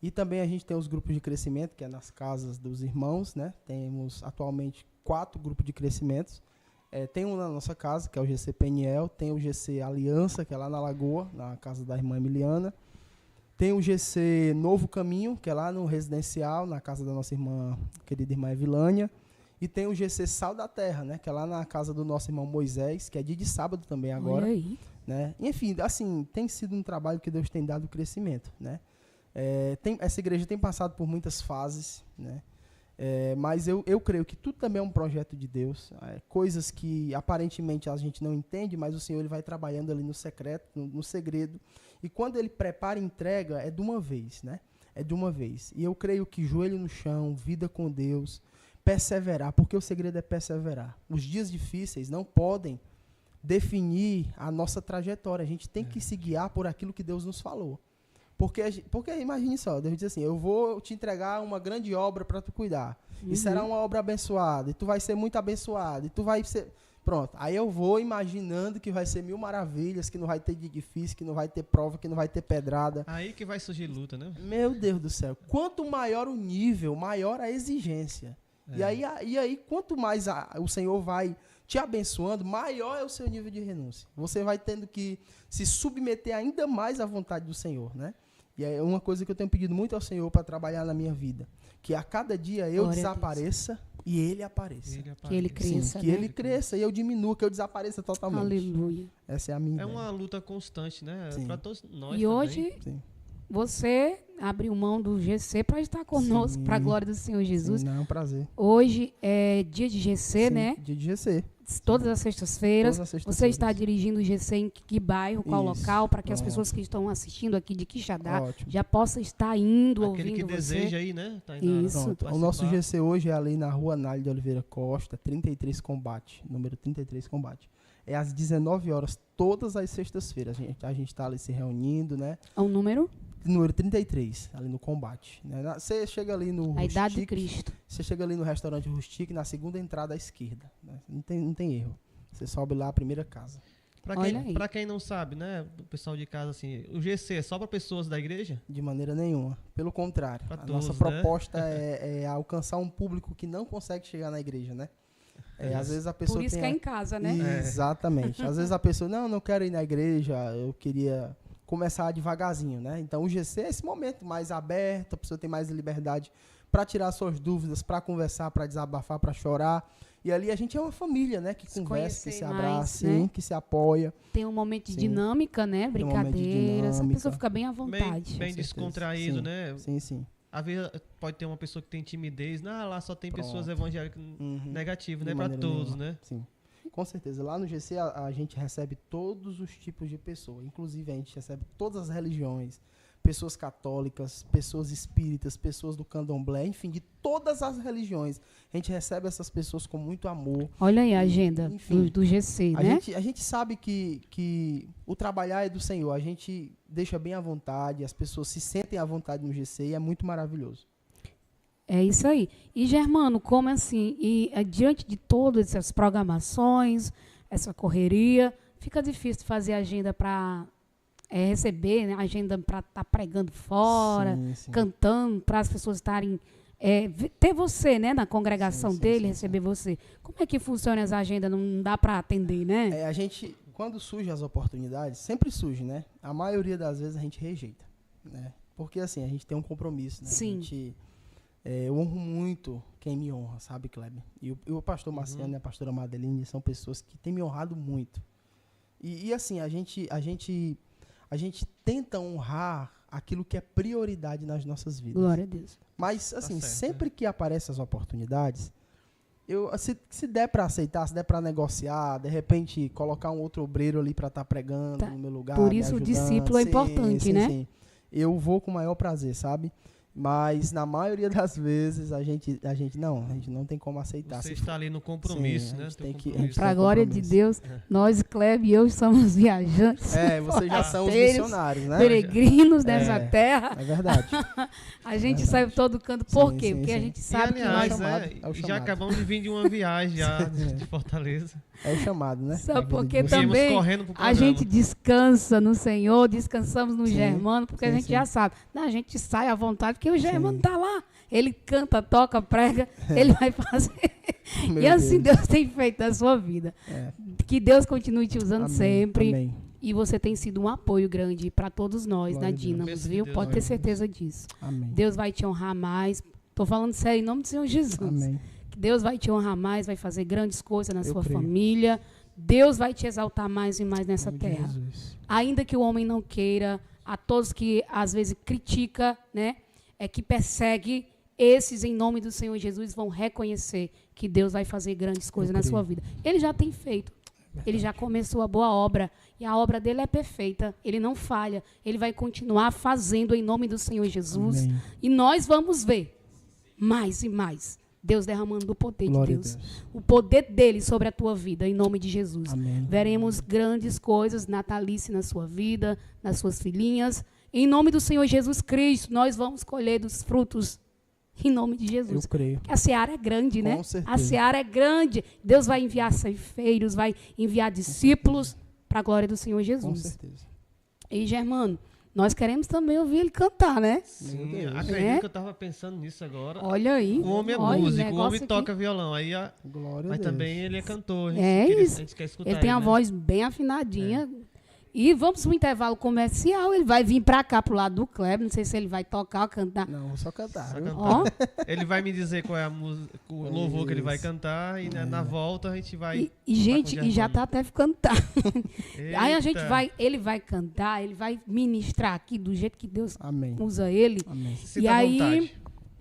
E também a gente tem os grupos de crescimento, que é nas casas dos irmãos, né? Temos atualmente 4 grupos de crescimentos. Tem um na nossa casa, que é o GC Peniel, tem o GC Aliança, que é lá na Lagoa, na casa da irmã Emiliana. Tem o GC Novo Caminho, que é lá no residencial, na casa da nossa querida irmã Evilânia. E tem o GC Sal da Terra, né, que é lá na casa do nosso irmão Moisés, que é dia de sábado também agora. Olha aí. Né? Enfim, assim, tem sido um trabalho que Deus tem dado crescimento, né? Essa igreja tem passado por muitas fases, né? Mas eu creio que tudo também é um projeto de Deus. Coisas que aparentemente a gente não entende, mas o Senhor ele vai trabalhando ali no secreto, no segredo. E quando ele prepara e entrega, é de uma vez, né? É de uma vez. E eu creio que joelho no chão, vida com Deus, perseverar, porque o segredo é perseverar. Os dias difíceis não podem definir a nossa trajetória. A gente tem que se guiar por aquilo que Deus nos falou. Porque imagine só, Deus diz assim, eu vou te entregar uma grande obra para tu cuidar. E será uma obra abençoada. E tu vai ser muito abençoado. E tu vai ser... Pronto. Aí eu vou imaginando que vai ser mil maravilhas, que não vai ter dia difícil, que não vai ter prova, que não vai ter pedrada. Aí que vai surgir luta, né? Meu Deus do céu. Quanto maior o nível, maior a exigência. E aí, quanto mais o Senhor vai te abençoando, maior é o seu nível de renúncia. Você vai tendo que se submeter ainda mais à vontade do Senhor, né? E é uma coisa que eu tenho pedido muito ao Senhor para trabalhar na minha vida. Que a cada dia eu desapareça e Ele apareça. Que Ele cresça. Que Ele cresça e eu diminua, que eu desapareça totalmente. Aleluia. Essa é a minha É ideia. uma luta constante, né? Para todos nós E também. hoje, você abriu mão do GC para estar conosco, para a glória do Senhor Jesus. Sim, não, é um prazer. Hoje é dia de GC, né? Dia de GC. Todas as sextas-feiras. Todas as Você sextas-feiras. está dirigindo o GC em que bairro, qual Isso, local, para que as pronto. pessoas que estão assistindo aqui de Quixadá Ótimo. já possam estar indo, Aquele ouvindo que você. deseja aí, né? Tá indo Isso. Pronto. O nosso GC hoje é ali na rua Nalho de Oliveira Costa, 33 Combate, número 33 Combate. É às 19 horas, todas as sextas-feiras. A gente está ali se reunindo, né? É um número? Número 33, ali no Combate. Né? Você chega ali no A idade de Rustic, Cristo. Você chega ali no restaurante Rustic, na segunda entrada à esquerda. Né? Não tem erro. Você sobe lá a primeira casa. Olha aí. Pra quem não sabe, né? O pessoal de casa, assim, o GC é só para pessoas da igreja? De maneira nenhuma. Pelo contrário. Pra A todos, nossa proposta é alcançar um público que não consegue chegar na igreja, né? Às vezes a pessoa Por isso tem que é em casa, né? Exatamente. Às vezes a pessoa, não quero ir na igreja, eu queria começar devagarzinho, né? Então o GC é esse momento mais aberto, a pessoa tem mais liberdade para tirar suas dúvidas, para conversar, para desabafar, para chorar. E ali a gente é uma família, né? Que conversa, que se abraça, mais, né? que se apoia. Tem um momento de Sim. dinâmica, né? Tem um momento de Brincadeiras. A dinâmica. pessoa fica bem à vontade. Bem Com descontraído, certeza. né? Sim, sim. Às vezes pode ter uma pessoa que tem timidez. Lá só tem Pronto. pessoas evangélicas negativas, De né? Para maneira todos, nenhuma. né? Sim. Com certeza. Lá no GC a gente recebe todos os tipos de pessoas. Inclusive a gente recebe todas as religiões. Pessoas católicas, pessoas espíritas, pessoas do candomblé, enfim, de todas as religiões. A gente recebe essas pessoas com muito amor. Olha aí a agenda Enfim, do GC, né? A gente sabe que o trabalhar é do Senhor. A gente deixa bem à vontade, as pessoas se sentem à vontade no GC e é muito maravilhoso. É isso aí. E, Germano, como assim? E diante de todas essas programações, essa correria, fica difícil fazer agenda para receber, né? Agenda para estar pregando fora, Sim. cantando, para as pessoas estarem... ter você, né? Na congregação dele, receber você. Como é que funciona essa agenda? Não dá para atender, né? A gente, quando surgem as oportunidades, sempre surge, né? A maioria das vezes a gente rejeita, né? Porque, assim, a gente tem um compromisso, né? Sim. Eu honro muito quem me honra, sabe, Kleber? E o pastor Marciano e a pastora Madeline são pessoas que têm me honrado muito. E assim, a gente tenta honrar aquilo que é prioridade nas nossas vidas. Glória a Deus. Mas, assim, certo, sempre que aparecem as oportunidades, se der para aceitar, se der para negociar, de repente colocar um outro obreiro ali para estar pregando no meu lugar. Por me isso o ajudando. discípulo é importante, né? Sim. Eu vou com o maior prazer, sabe? Mas na maioria das vezes a gente não tem como aceitar. Você Se está ali no compromisso, Sim, a né? gente Teu tem que- compromisso. Para a glória de compromisso. Deus, nós, Kleber e eu, somos viajantes. vocês já são os forasteiros, missionários, né? Peregrinos dessa terra. É verdade. A gente sai por todo canto. Por Sim, quê? sim, Porque a sim. gente E, sabe que aliás, nós... chamado, e é o já chamado. acabamos de vir de uma viagem já de Fortaleza. É o chamado, né? Sabe Na vida por quê de vocês. Viemos também? correndo pro A programa. gente descansa no Senhor, descansamos no Sim, Germano, porque a sim, gente sim. já sabe. Não, a gente sai à vontade, porque o Germano está lá. Ele canta, toca, prega, ele vai fazer. Meu E assim Deus. Deus tem feito na sua vida. É. Que Deus continue te usando Amém, sempre. amém. E você tem sido um apoio grande para todos nós, Glória na a Deus. Dínamos, Bênção de viu? Deus, Pode ter glória a certeza disso. Amém. Deus vai te honrar mais. Estou falando sério em nome do Senhor Jesus. Amém. Que Deus vai te honrar mais, vai fazer grandes coisas na Eu sua creio. família. Deus vai te exaltar mais e mais nessa Em nome de terra. Jesus. Ainda que o homem não queira, a todos que às vezes critica, né, que persegue, esses em nome do Senhor Jesus vão reconhecer que Deus vai fazer grandes coisas na creio. sua vida. Ele já tem feito. Ele já começou a boa obra e a obra dele é perfeita. Ele não falha. Ele vai continuar fazendo em nome do Senhor Jesus. Amém. E nós vamos ver mais e mais Deus derramando o poder Glória a de Deus. Deus. O poder dele sobre a tua vida, em nome de Jesus. Amém. Veremos grandes coisas, Natalice, na sua vida, nas suas filhinhas. Em nome do Senhor Jesus Cristo, nós vamos colher dos frutos Em nome de Jesus. Eu creio. Porque a seara é grande, né? Com certeza. A seara é grande. Deus vai enviar ceifeiros, vai enviar discípulos para a glória do Senhor Jesus. Com certeza. E, Germano, nós queremos também ouvir ele cantar, né? Sim, acredito que eu estava pensando nisso agora. Olha aí. O homem é músico, o homem toca violão. Aí mas também ele é cantor. A gente quer escutar ele tem a voz bem afinadinha. E vamos para o intervalo comercial. Ele vai vir para cá, pro lado do Kleber. Não sei se ele vai tocar ou cantar. Não, vou só cantar. Ó. Ele vai me dizer qual é a música, o louvor que ele vai cantar. E na volta a gente vai. Gente, já tá até ficando tarde. Aí ele vai cantar, ele vai ministrar aqui do jeito que Deus usa ele. Amém. E aí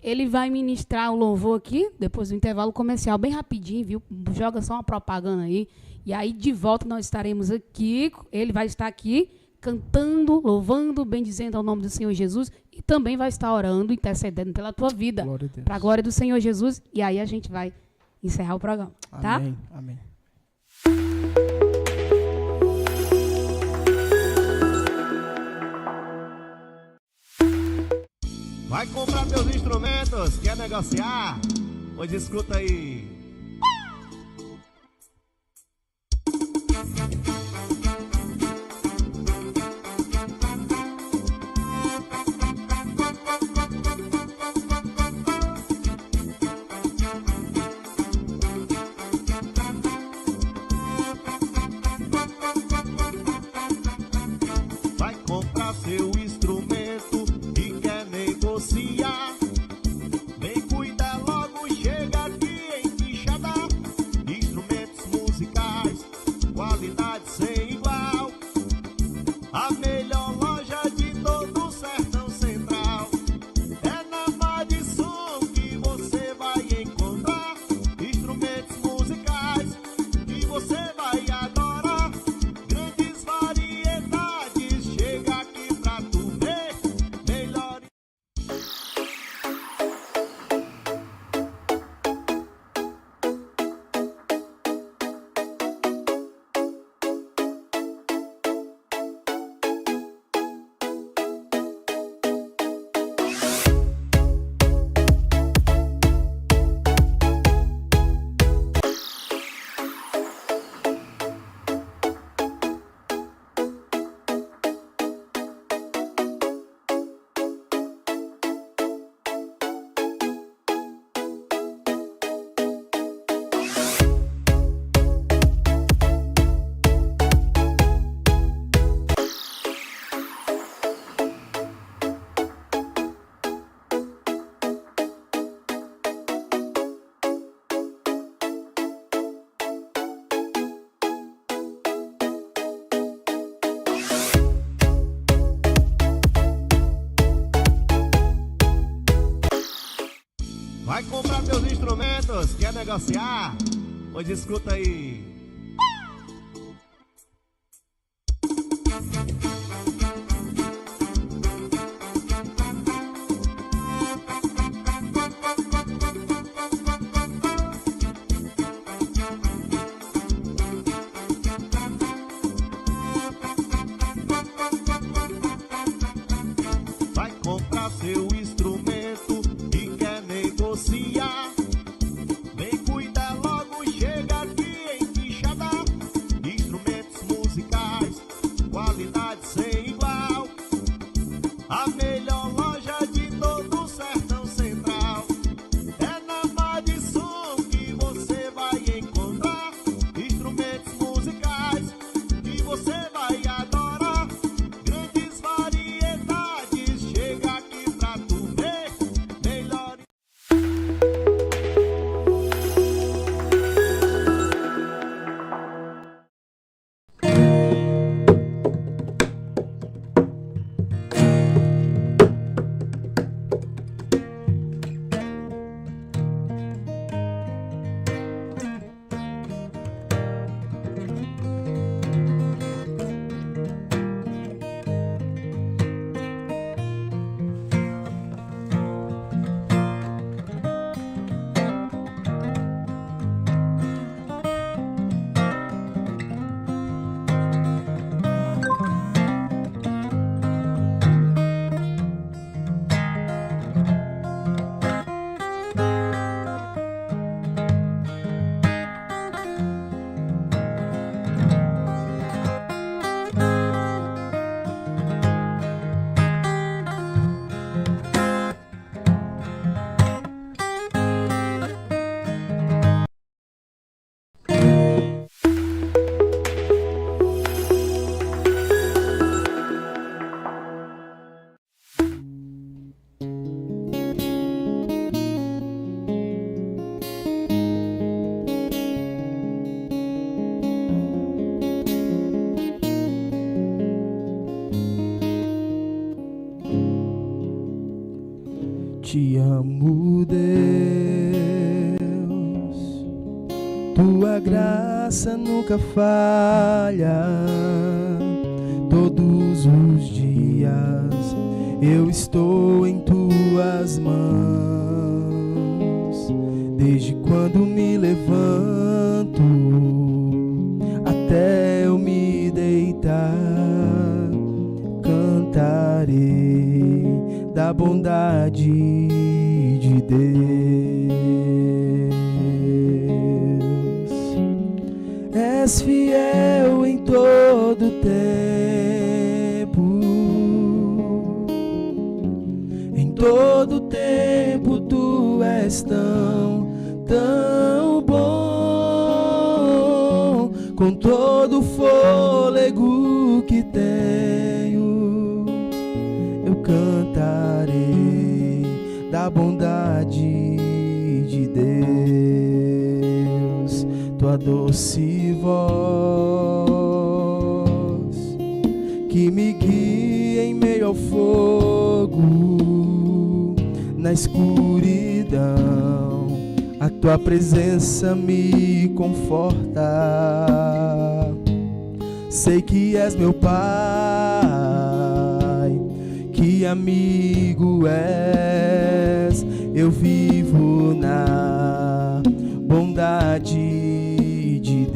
ele vai ministrar o louvor aqui, depois do intervalo comercial, bem rapidinho, viu? Joga só uma propaganda aí. E aí, de volta, nós estaremos aqui. Ele vai estar aqui cantando, louvando, bendizendo ao nome do Senhor Jesus. E também vai estar orando, intercedendo pela tua vida. Para a glória do Senhor Jesus. E aí a gente vai encerrar o programa. Tá? Amém. Amém. Vai comprar teus instrumentos, quer negociar? Pois escuta aí. Vai comprar seu instrumento e quer negociar? Vem cuidar logo, chega aqui em Quixadá. Instrumentos musicais, qualidade sem igual. A melhor loja de todo o Sertão Central. É na Madison que você vai encontrar instrumentos musicais que você vai adorar. Grandes variedades, chega aqui pra tu ver. Melhor. Vai comprar teus instrumentos, quer negociar? Pois escuta aí. Vai comprar seu instrumento e quer negociar? Vem cuidar logo, chega aqui em tua graça nunca falha. Todos os dias eu estou em tuas mãos. Desde quando me levanto até eu me deitar, cantarei da bondade de Deus. És fiel em todo tempo, em todo tempo tu és tão bom. Com todo o fôlego que tenho, eu cantarei da bondade de Deus. Tua doce voz que me guia em meio ao fogo, na escuridão, a tua presença me conforta. Sei que és meu Pai, que amigo és. Eu vivo na bondade de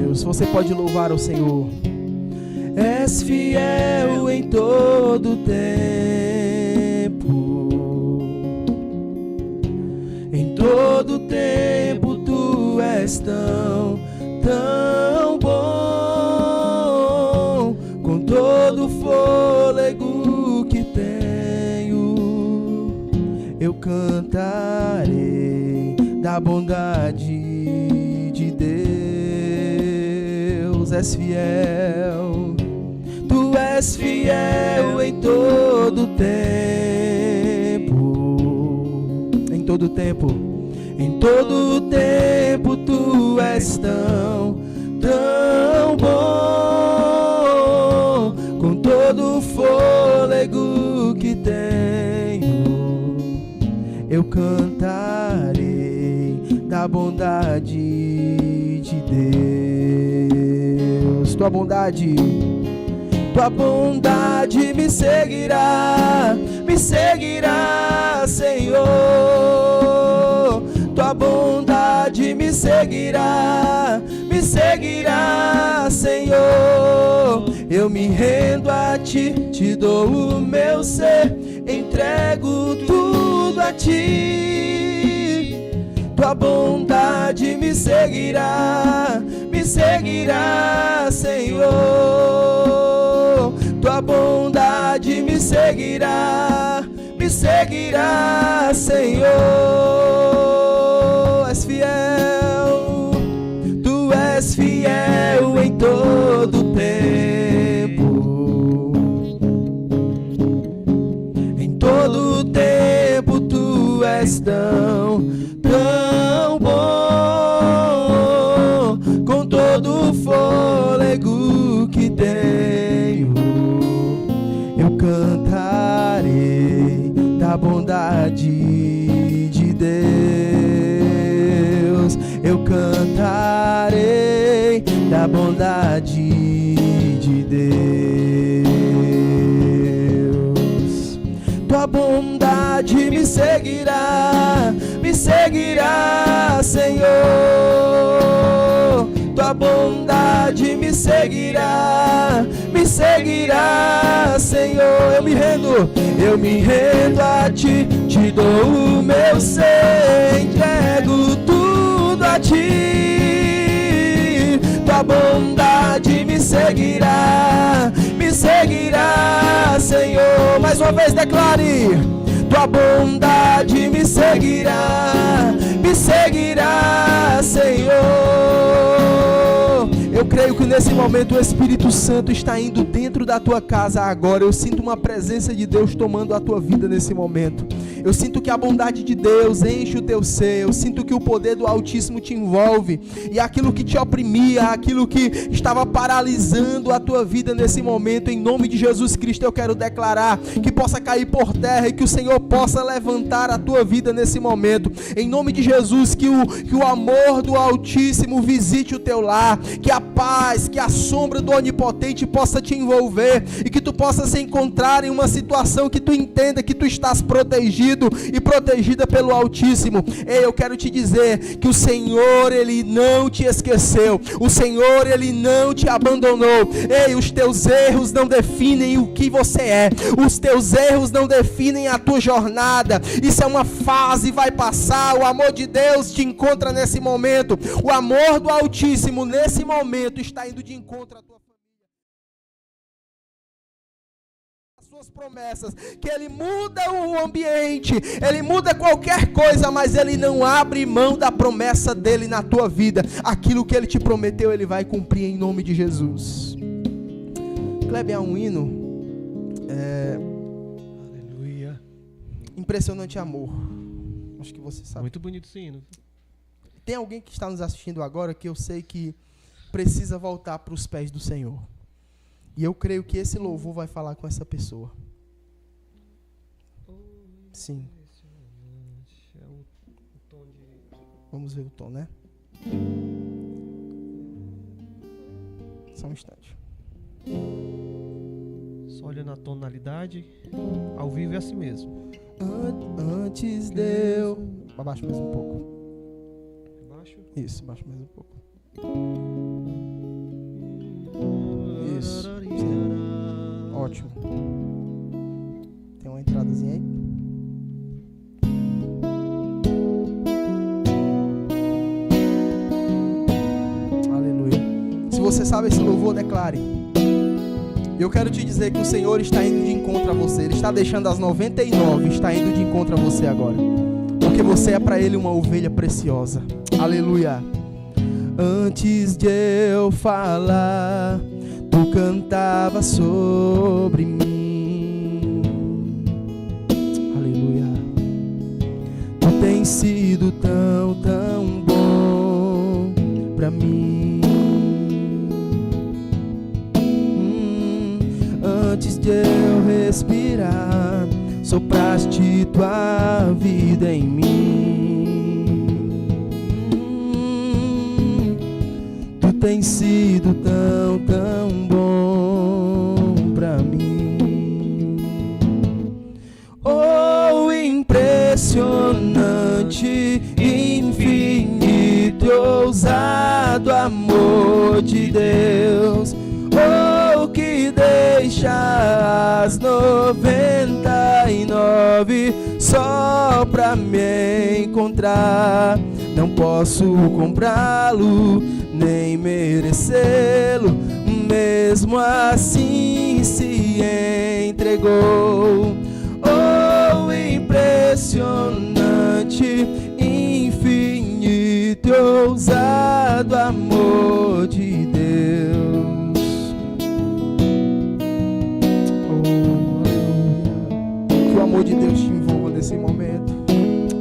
Deus. Você pode louvar ao Senhor. És fiel em todo tempo, em todo tempo tu és tão bom. Com todo o fôlego que tenho, eu cantarei da bondade de Deus. És fiel, tu és fiel em todo tempo, em todo tempo, em todo tempo tu és tão bom. Com todo o fôlego que tenho, eu cantarei da bondade de Deus. Tua bondade me seguirá, Senhor. Tua bondade me seguirá, Senhor. Eu me rendo a ti, te dou o meu ser, entrego tudo a ti. Tua bondade me seguirá, Senhor. Tua bondade me seguirá, Senhor. És fiel, tu és fiel em todo tempo, em todo tempo tu és tão bom. Com todo o fôlego que tenho, eu cantarei da bondade de Deus. Eu cantarei da bondade de Deus. Tua bondade me seguirá, Senhor. Tua bondade me seguirá, Senhor. Eu me rendo a ti, te dou o meu ser, entrego tudo a ti. Tua bondade me seguirá, Senhor. Mais uma vez declare: tua bondade me seguirá, Senhor. Eu creio que nesse momento o Espírito Santo está indo dentro da tua casa agora. Eu sinto uma presença de Deus tomando a tua vida nesse momento. Eu sinto que a bondade de Deus enche o teu ser. Eu sinto que o poder do Altíssimo te envolve. E aquilo que te oprimia, aquilo que estava paralisando a tua vida nesse momento, em nome de Jesus Cristo, eu quero declarar que possa cair por terra e que o Senhor possa levantar a tua vida nesse momento. Em nome de Jesus, que o amor do Altíssimo visite o teu lar, que a paz, que a sombra do Onipotente possa te envolver e que tu possa se encontrar em uma situação que tu entenda que tu estás protegido e protegida pelo Altíssimo. Ei, eu quero te dizer que o Senhor, Ele não te esqueceu. O Senhor, Ele não te abandonou. Ei, os teus erros não definem o que você é. Os teus erros não definem a tua jornada. Isso é uma fase, vai passar. O amor de Deus te encontra nesse momento. O amor do Altíssimo nesse momento está indo de encontro à tua família. As suas promessas, que Ele muda o ambiente, Ele muda qualquer coisa, mas Ele não abre mão da promessa dEle na tua vida. Aquilo que Ele te prometeu, Ele vai cumprir em nome de Jesus. Kleber, é um hino. Aleluia. Impressionante amor. Acho que você sabe. Muito bonito esse hino. Tem alguém que está nos assistindo agora que eu sei que precisa voltar para os pés do Senhor. E eu creio que esse louvor vai falar com essa pessoa. Sim. Vamos ver o tom, né? Só um instante. Só olhando a tonalidade, ao vivo é assim mesmo. Antes deu... Abaixa mais um pouco. Baixo? Isso, abaixa mais um pouco. Isso. Sim. Ótimo. Tem uma entradazinha aí? Aleluia. Se você sabe esse louvor, declare. Eu quero te dizer que o Senhor está indo de encontro a você. Ele está deixando as 99, está indo de encontro a você agora. Porque você é para Ele uma ovelha preciosa. Aleluia. Antes de eu falar, tu cantava sobre mim. Aleluia. Tu tens sido tão, tão bom pra mim. Antes de eu respirar, sopraste tua vida em mim. Tu tens sido tão, tão bom pra mim. Oh, impressionante, infinito e ousado amor de Deus. Oh, que deixa as 99 só pra me encontrar. Não posso comprá-lo, nem merecê-lo, mesmo assim se entregou. Oh, impressionante, infinito e ousado amor de Deus. Que o amor de Deus te envolva nesse momento.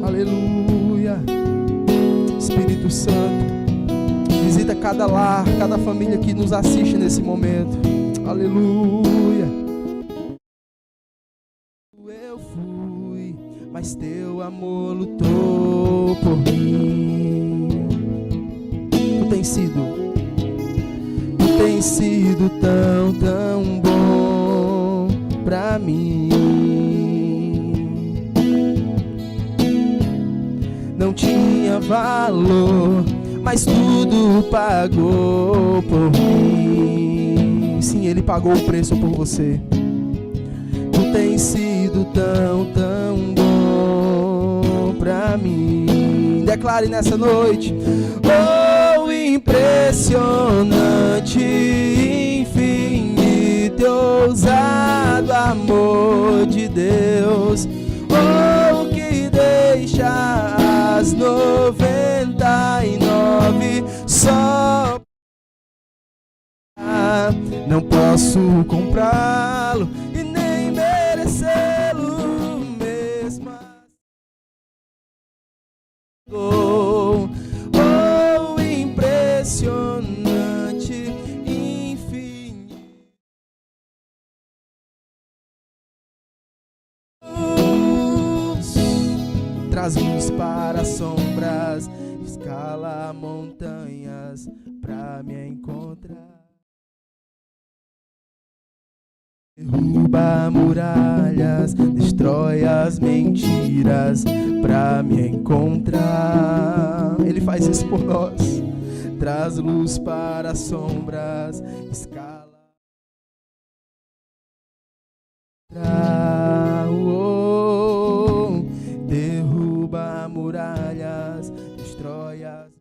Aleluia. Espírito Santo, visita cada lar, cada família que nos assiste nesse momento. Aleluia. Eu fui, mas teu amor lutou por mim. Tu tens sido tão, tão bom pra mim. Não tinha valor, mas tudo pagou por mim. Sim, Ele pagou o preço por você. Tu tens sido tão, tão bom pra mim. Declare nessa noite. Oh, impressionante, infinito e ousado amor de Deus. Oh, que deixa as 99 só. Não posso comprá-lo e nem merecê-lo mesmo. traz luz para as sombras, escala montanhas pra me encontrar. Derruba muralhas, destrói as mentiras pra me encontrar. Ele faz isso por nós. Traz luz para as sombras, escala. Derruba muralhas, destrói as.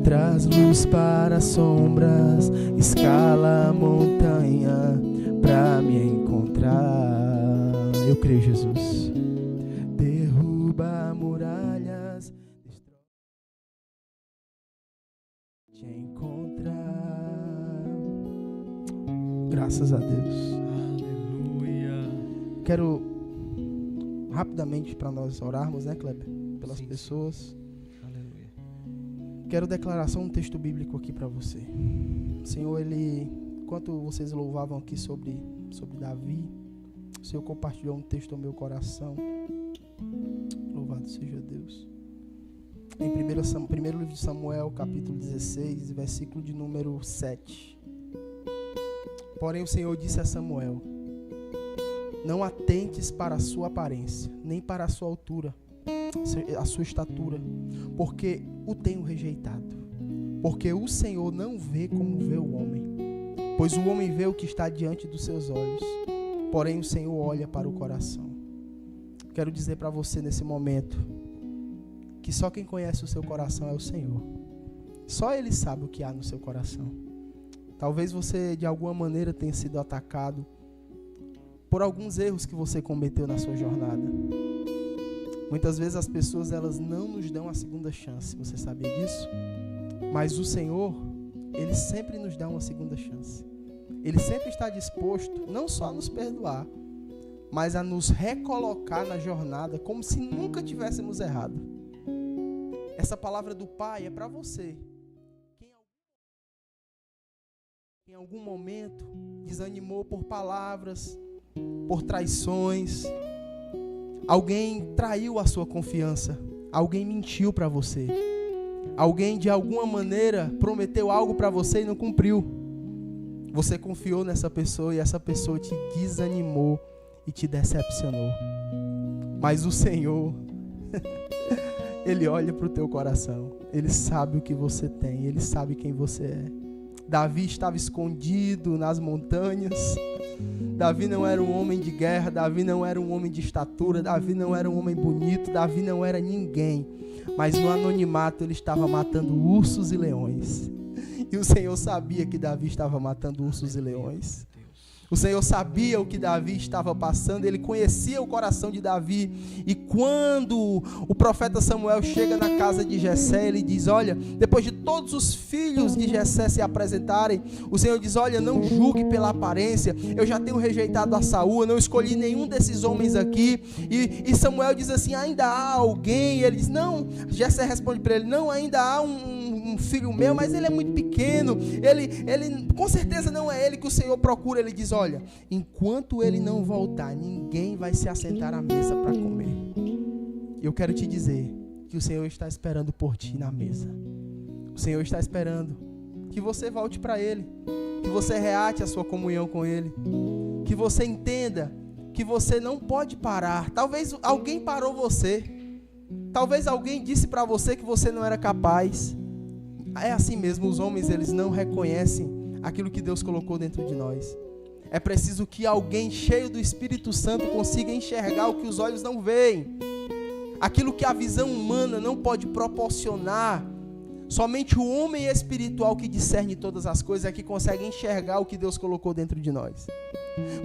Traz luz para as sombras, escala a montanha pra me encontrar. Eu creio, Jesus. Derruba muralhas, destrói. Te encontrar. Graças a Deus. Aleluia. Quero rapidamente para nós orarmos, né, Kleber? Pelas pessoas. Aleluia. Quero declarar só um texto bíblico aqui para você. Senhor, enquanto vocês louvavam aqui sobre Davi, o Senhor compartilhou um texto ao meu coração. Louvado seja Deus. Em primeiro livro de Samuel, capítulo 16, versículo de número 7. Porém o Senhor disse a Samuel: não atentes para a sua aparência, nem para a sua altura, a sua estatura, porque o tenho rejeitado. Porque o Senhor não vê como vê o homem, pois o homem vê o que está diante dos seus olhos, porém o Senhor olha para o coração. Quero dizer para você nesse momento que só quem conhece o seu coração é o Senhor. Só Ele sabe o que há no seu coração. Talvez você de alguma maneira tenha sido atacado por alguns erros que você cometeu na sua jornada. Muitas vezes as pessoas elas não nos dão a segunda chance. Você sabia disso? Mas o Senhor, Ele sempre nos dá uma segunda chance. Ele sempre está disposto não só a nos perdoar, mas a nos recolocar na jornada como se nunca tivéssemos errado. Essa palavra do Pai é para você. Em algum momento desanimou por palavras, por traições, alguém traiu a sua confiança, alguém mentiu para você, alguém de alguma maneira prometeu algo para você e não cumpriu. Você confiou nessa pessoa e essa pessoa te desanimou e te decepcionou. Mas o Senhor, Ele olha para o teu coração, Ele sabe o que você tem, Ele sabe quem você é. Davi estava escondido nas montanhas. Davi não era um homem de guerra, Davi não era um homem de estatura, Davi não era um homem bonito, Davi não era ninguém. Mas no anonimato ele estava matando ursos e leões. E o Senhor sabia que Davi estava matando ursos e leões. O Senhor sabia o que Davi estava passando, Ele conhecia o coração de Davi. E quando o profeta Samuel chega na casa de Jessé, ele diz: olha, depois de todos os filhos de Jessé se apresentarem, o Senhor diz: olha, não julgue pela aparência, eu já tenho rejeitado a Saul, eu não escolhi nenhum desses homens aqui. E Samuel diz assim: ainda há alguém? E ele diz: não. Jessé responde para ele: não, ainda há um filho meu, mas ele é muito pequeno, ele com certeza não é ele que o Senhor procura. Ele diz: olha, enquanto ele não voltar, ninguém vai se assentar à mesa para comer. Eu quero te dizer que o Senhor está esperando por ti na mesa. O Senhor está esperando que você volte para Ele, que você reate a sua comunhão com Ele, que você entenda que você não pode parar. Talvez alguém parou você, talvez alguém disse para você que você não era capaz. É assim mesmo, os homens eles não reconhecem aquilo que Deus colocou dentro de nós. É preciso que alguém cheio do Espírito Santo consiga enxergar o que os olhos não veem. Aquilo que a visão humana não pode proporcionar. Somente o homem espiritual que discerne todas as coisas é que consegue enxergar o que Deus colocou dentro de nós.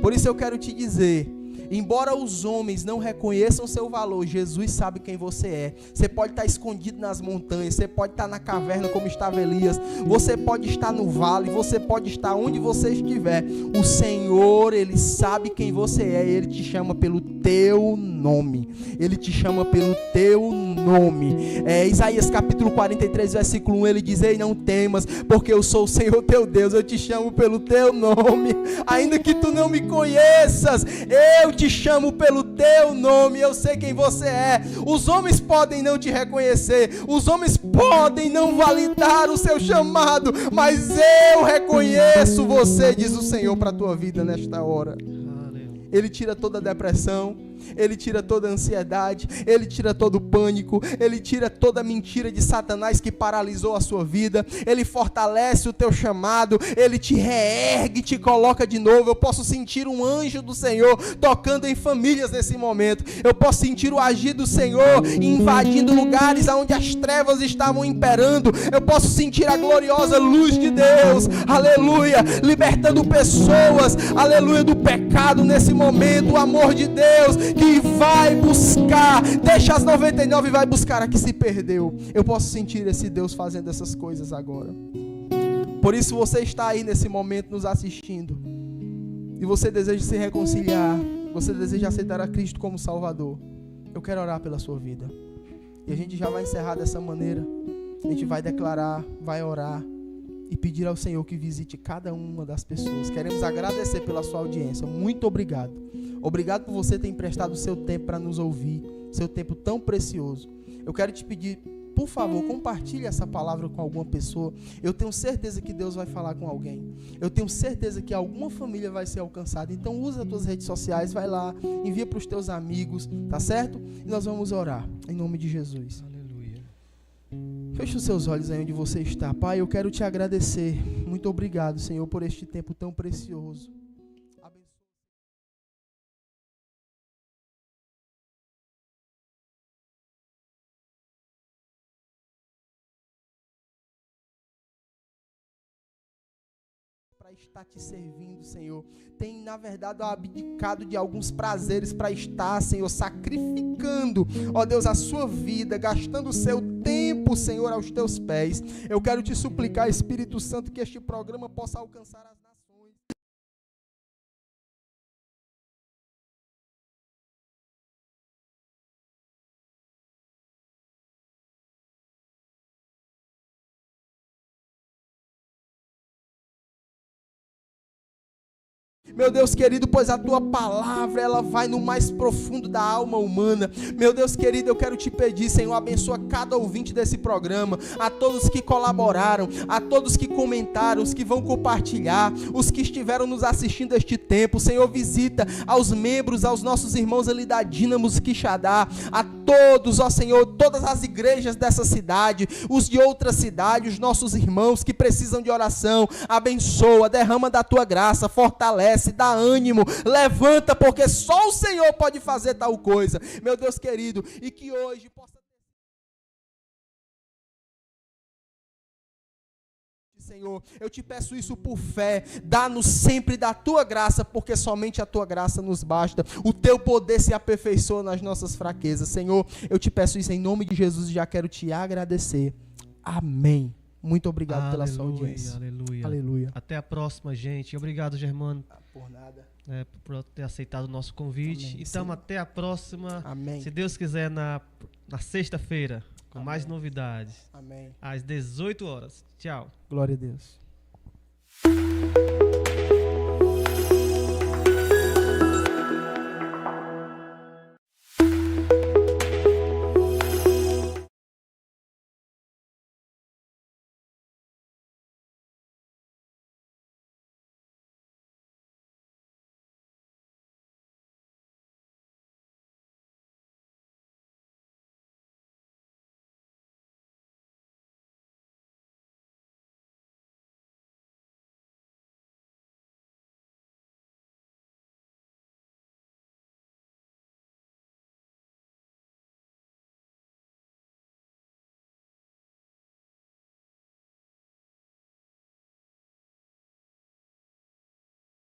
Por isso eu quero te dizer Embora os homens não reconheçam seu valor, Jesus sabe quem você é. Você pode estar escondido nas montanhas, você pode estar na caverna como estava Elias, você pode estar no vale, você pode estar onde você estiver. O Senhor, Ele sabe quem você é, Ele te chama pelo teu nome. Ele te chama pelo teu nome. Isaías capítulo 43, versículo 1, ele diz: ei, não temas, porque eu sou o Senhor teu Deus, eu te chamo pelo teu nome. Ainda que tu não me conheças, eu te chamo pelo teu nome, eu sei quem você é. Os homens podem não te reconhecer, os homens podem não validar o seu chamado, mas eu reconheço você, diz o Senhor, para a tua vida nesta hora. Ele tira toda a depressão, Ele tira toda a ansiedade, Ele tira todo o pânico, Ele tira toda a mentira de Satanás que paralisou a sua vida, Ele fortalece o teu chamado, Ele te reergue, te coloca de novo. Eu posso sentir um anjo do Senhor tocando em famílias nesse momento, eu posso sentir o agir do Senhor invadindo lugares onde as trevas estavam imperando, eu posso sentir a gloriosa luz de Deus, aleluia, libertando pessoas, aleluia, do pecado nesse momento. O amor de Deus que vai buscar, deixa as 99 e vai buscar a que se perdeu. Eu posso sentir esse Deus fazendo essas coisas agora. Por isso você está aí nesse momento nos assistindo e você deseja se reconciliar, você deseja aceitar a Cristo como Salvador. Eu quero orar pela sua vida. E a gente já vai encerrar dessa maneira. A gente vai declarar, vai orar e pedir ao Senhor que visite cada uma das pessoas. Queremos agradecer pela sua audiência. Muito obrigado. Obrigado por você ter emprestado o seu tempo para nos ouvir, seu tempo tão precioso. Eu quero te pedir, por favor, compartilhe essa palavra com alguma pessoa. Eu tenho certeza que Deus vai falar com alguém. Eu tenho certeza que alguma família vai ser alcançada. Então usa as tuas redes sociais, vai lá, envia para os teus amigos, tá certo? E nós vamos orar, em nome de Jesus. Feche os seus olhos aí onde você está. Pai, eu quero te agradecer. Muito obrigado, Senhor, por este tempo tão precioso. Para estar te servindo, Senhor. Tem, na verdade, abdicado de alguns prazeres para estar, Senhor, sacrificando, ó Deus, a sua vida, gastando o seu tempo, Senhor, aos teus pés. Eu quero te suplicar, Espírito Santo, que este programa possa alcançar as nações. Meu Deus querido, pois a tua palavra, ela vai no mais profundo da alma humana. Meu Deus querido, eu quero te pedir, Senhor, abençoa cada ouvinte desse programa, a todos que colaboraram, a todos que comentaram, os que vão compartilhar, os que estiveram nos assistindo este tempo. Senhor, visita aos membros, aos nossos irmãos ali da Dínamos Quixadá, a todos, ó Senhor, todas as igrejas dessa cidade, os de outra cidade, os nossos irmãos que precisam de oração. Abençoa, derrama da tua graça, fortalece, dá ânimo, levanta, porque só o Senhor pode fazer tal coisa, meu Deus querido, e que hoje possa, Senhor, eu te peço isso por fé, dá-nos sempre da tua graça, porque somente a tua graça nos basta, o teu poder se aperfeiçoa nas nossas fraquezas. Senhor, eu te peço isso em nome de Jesus e já quero te agradecer. Amém. Muito obrigado pela sua audiência. Aleluia. Aleluia. Até a próxima, gente. Obrigado, Germano. Por nada. Por ter aceitado o nosso convite. Amém. Então, até a próxima. Amém. Se Deus quiser, na sexta-feira, com Amém. mais novidades. Amém. Às 18 horas. Tchau. Glória a Deus.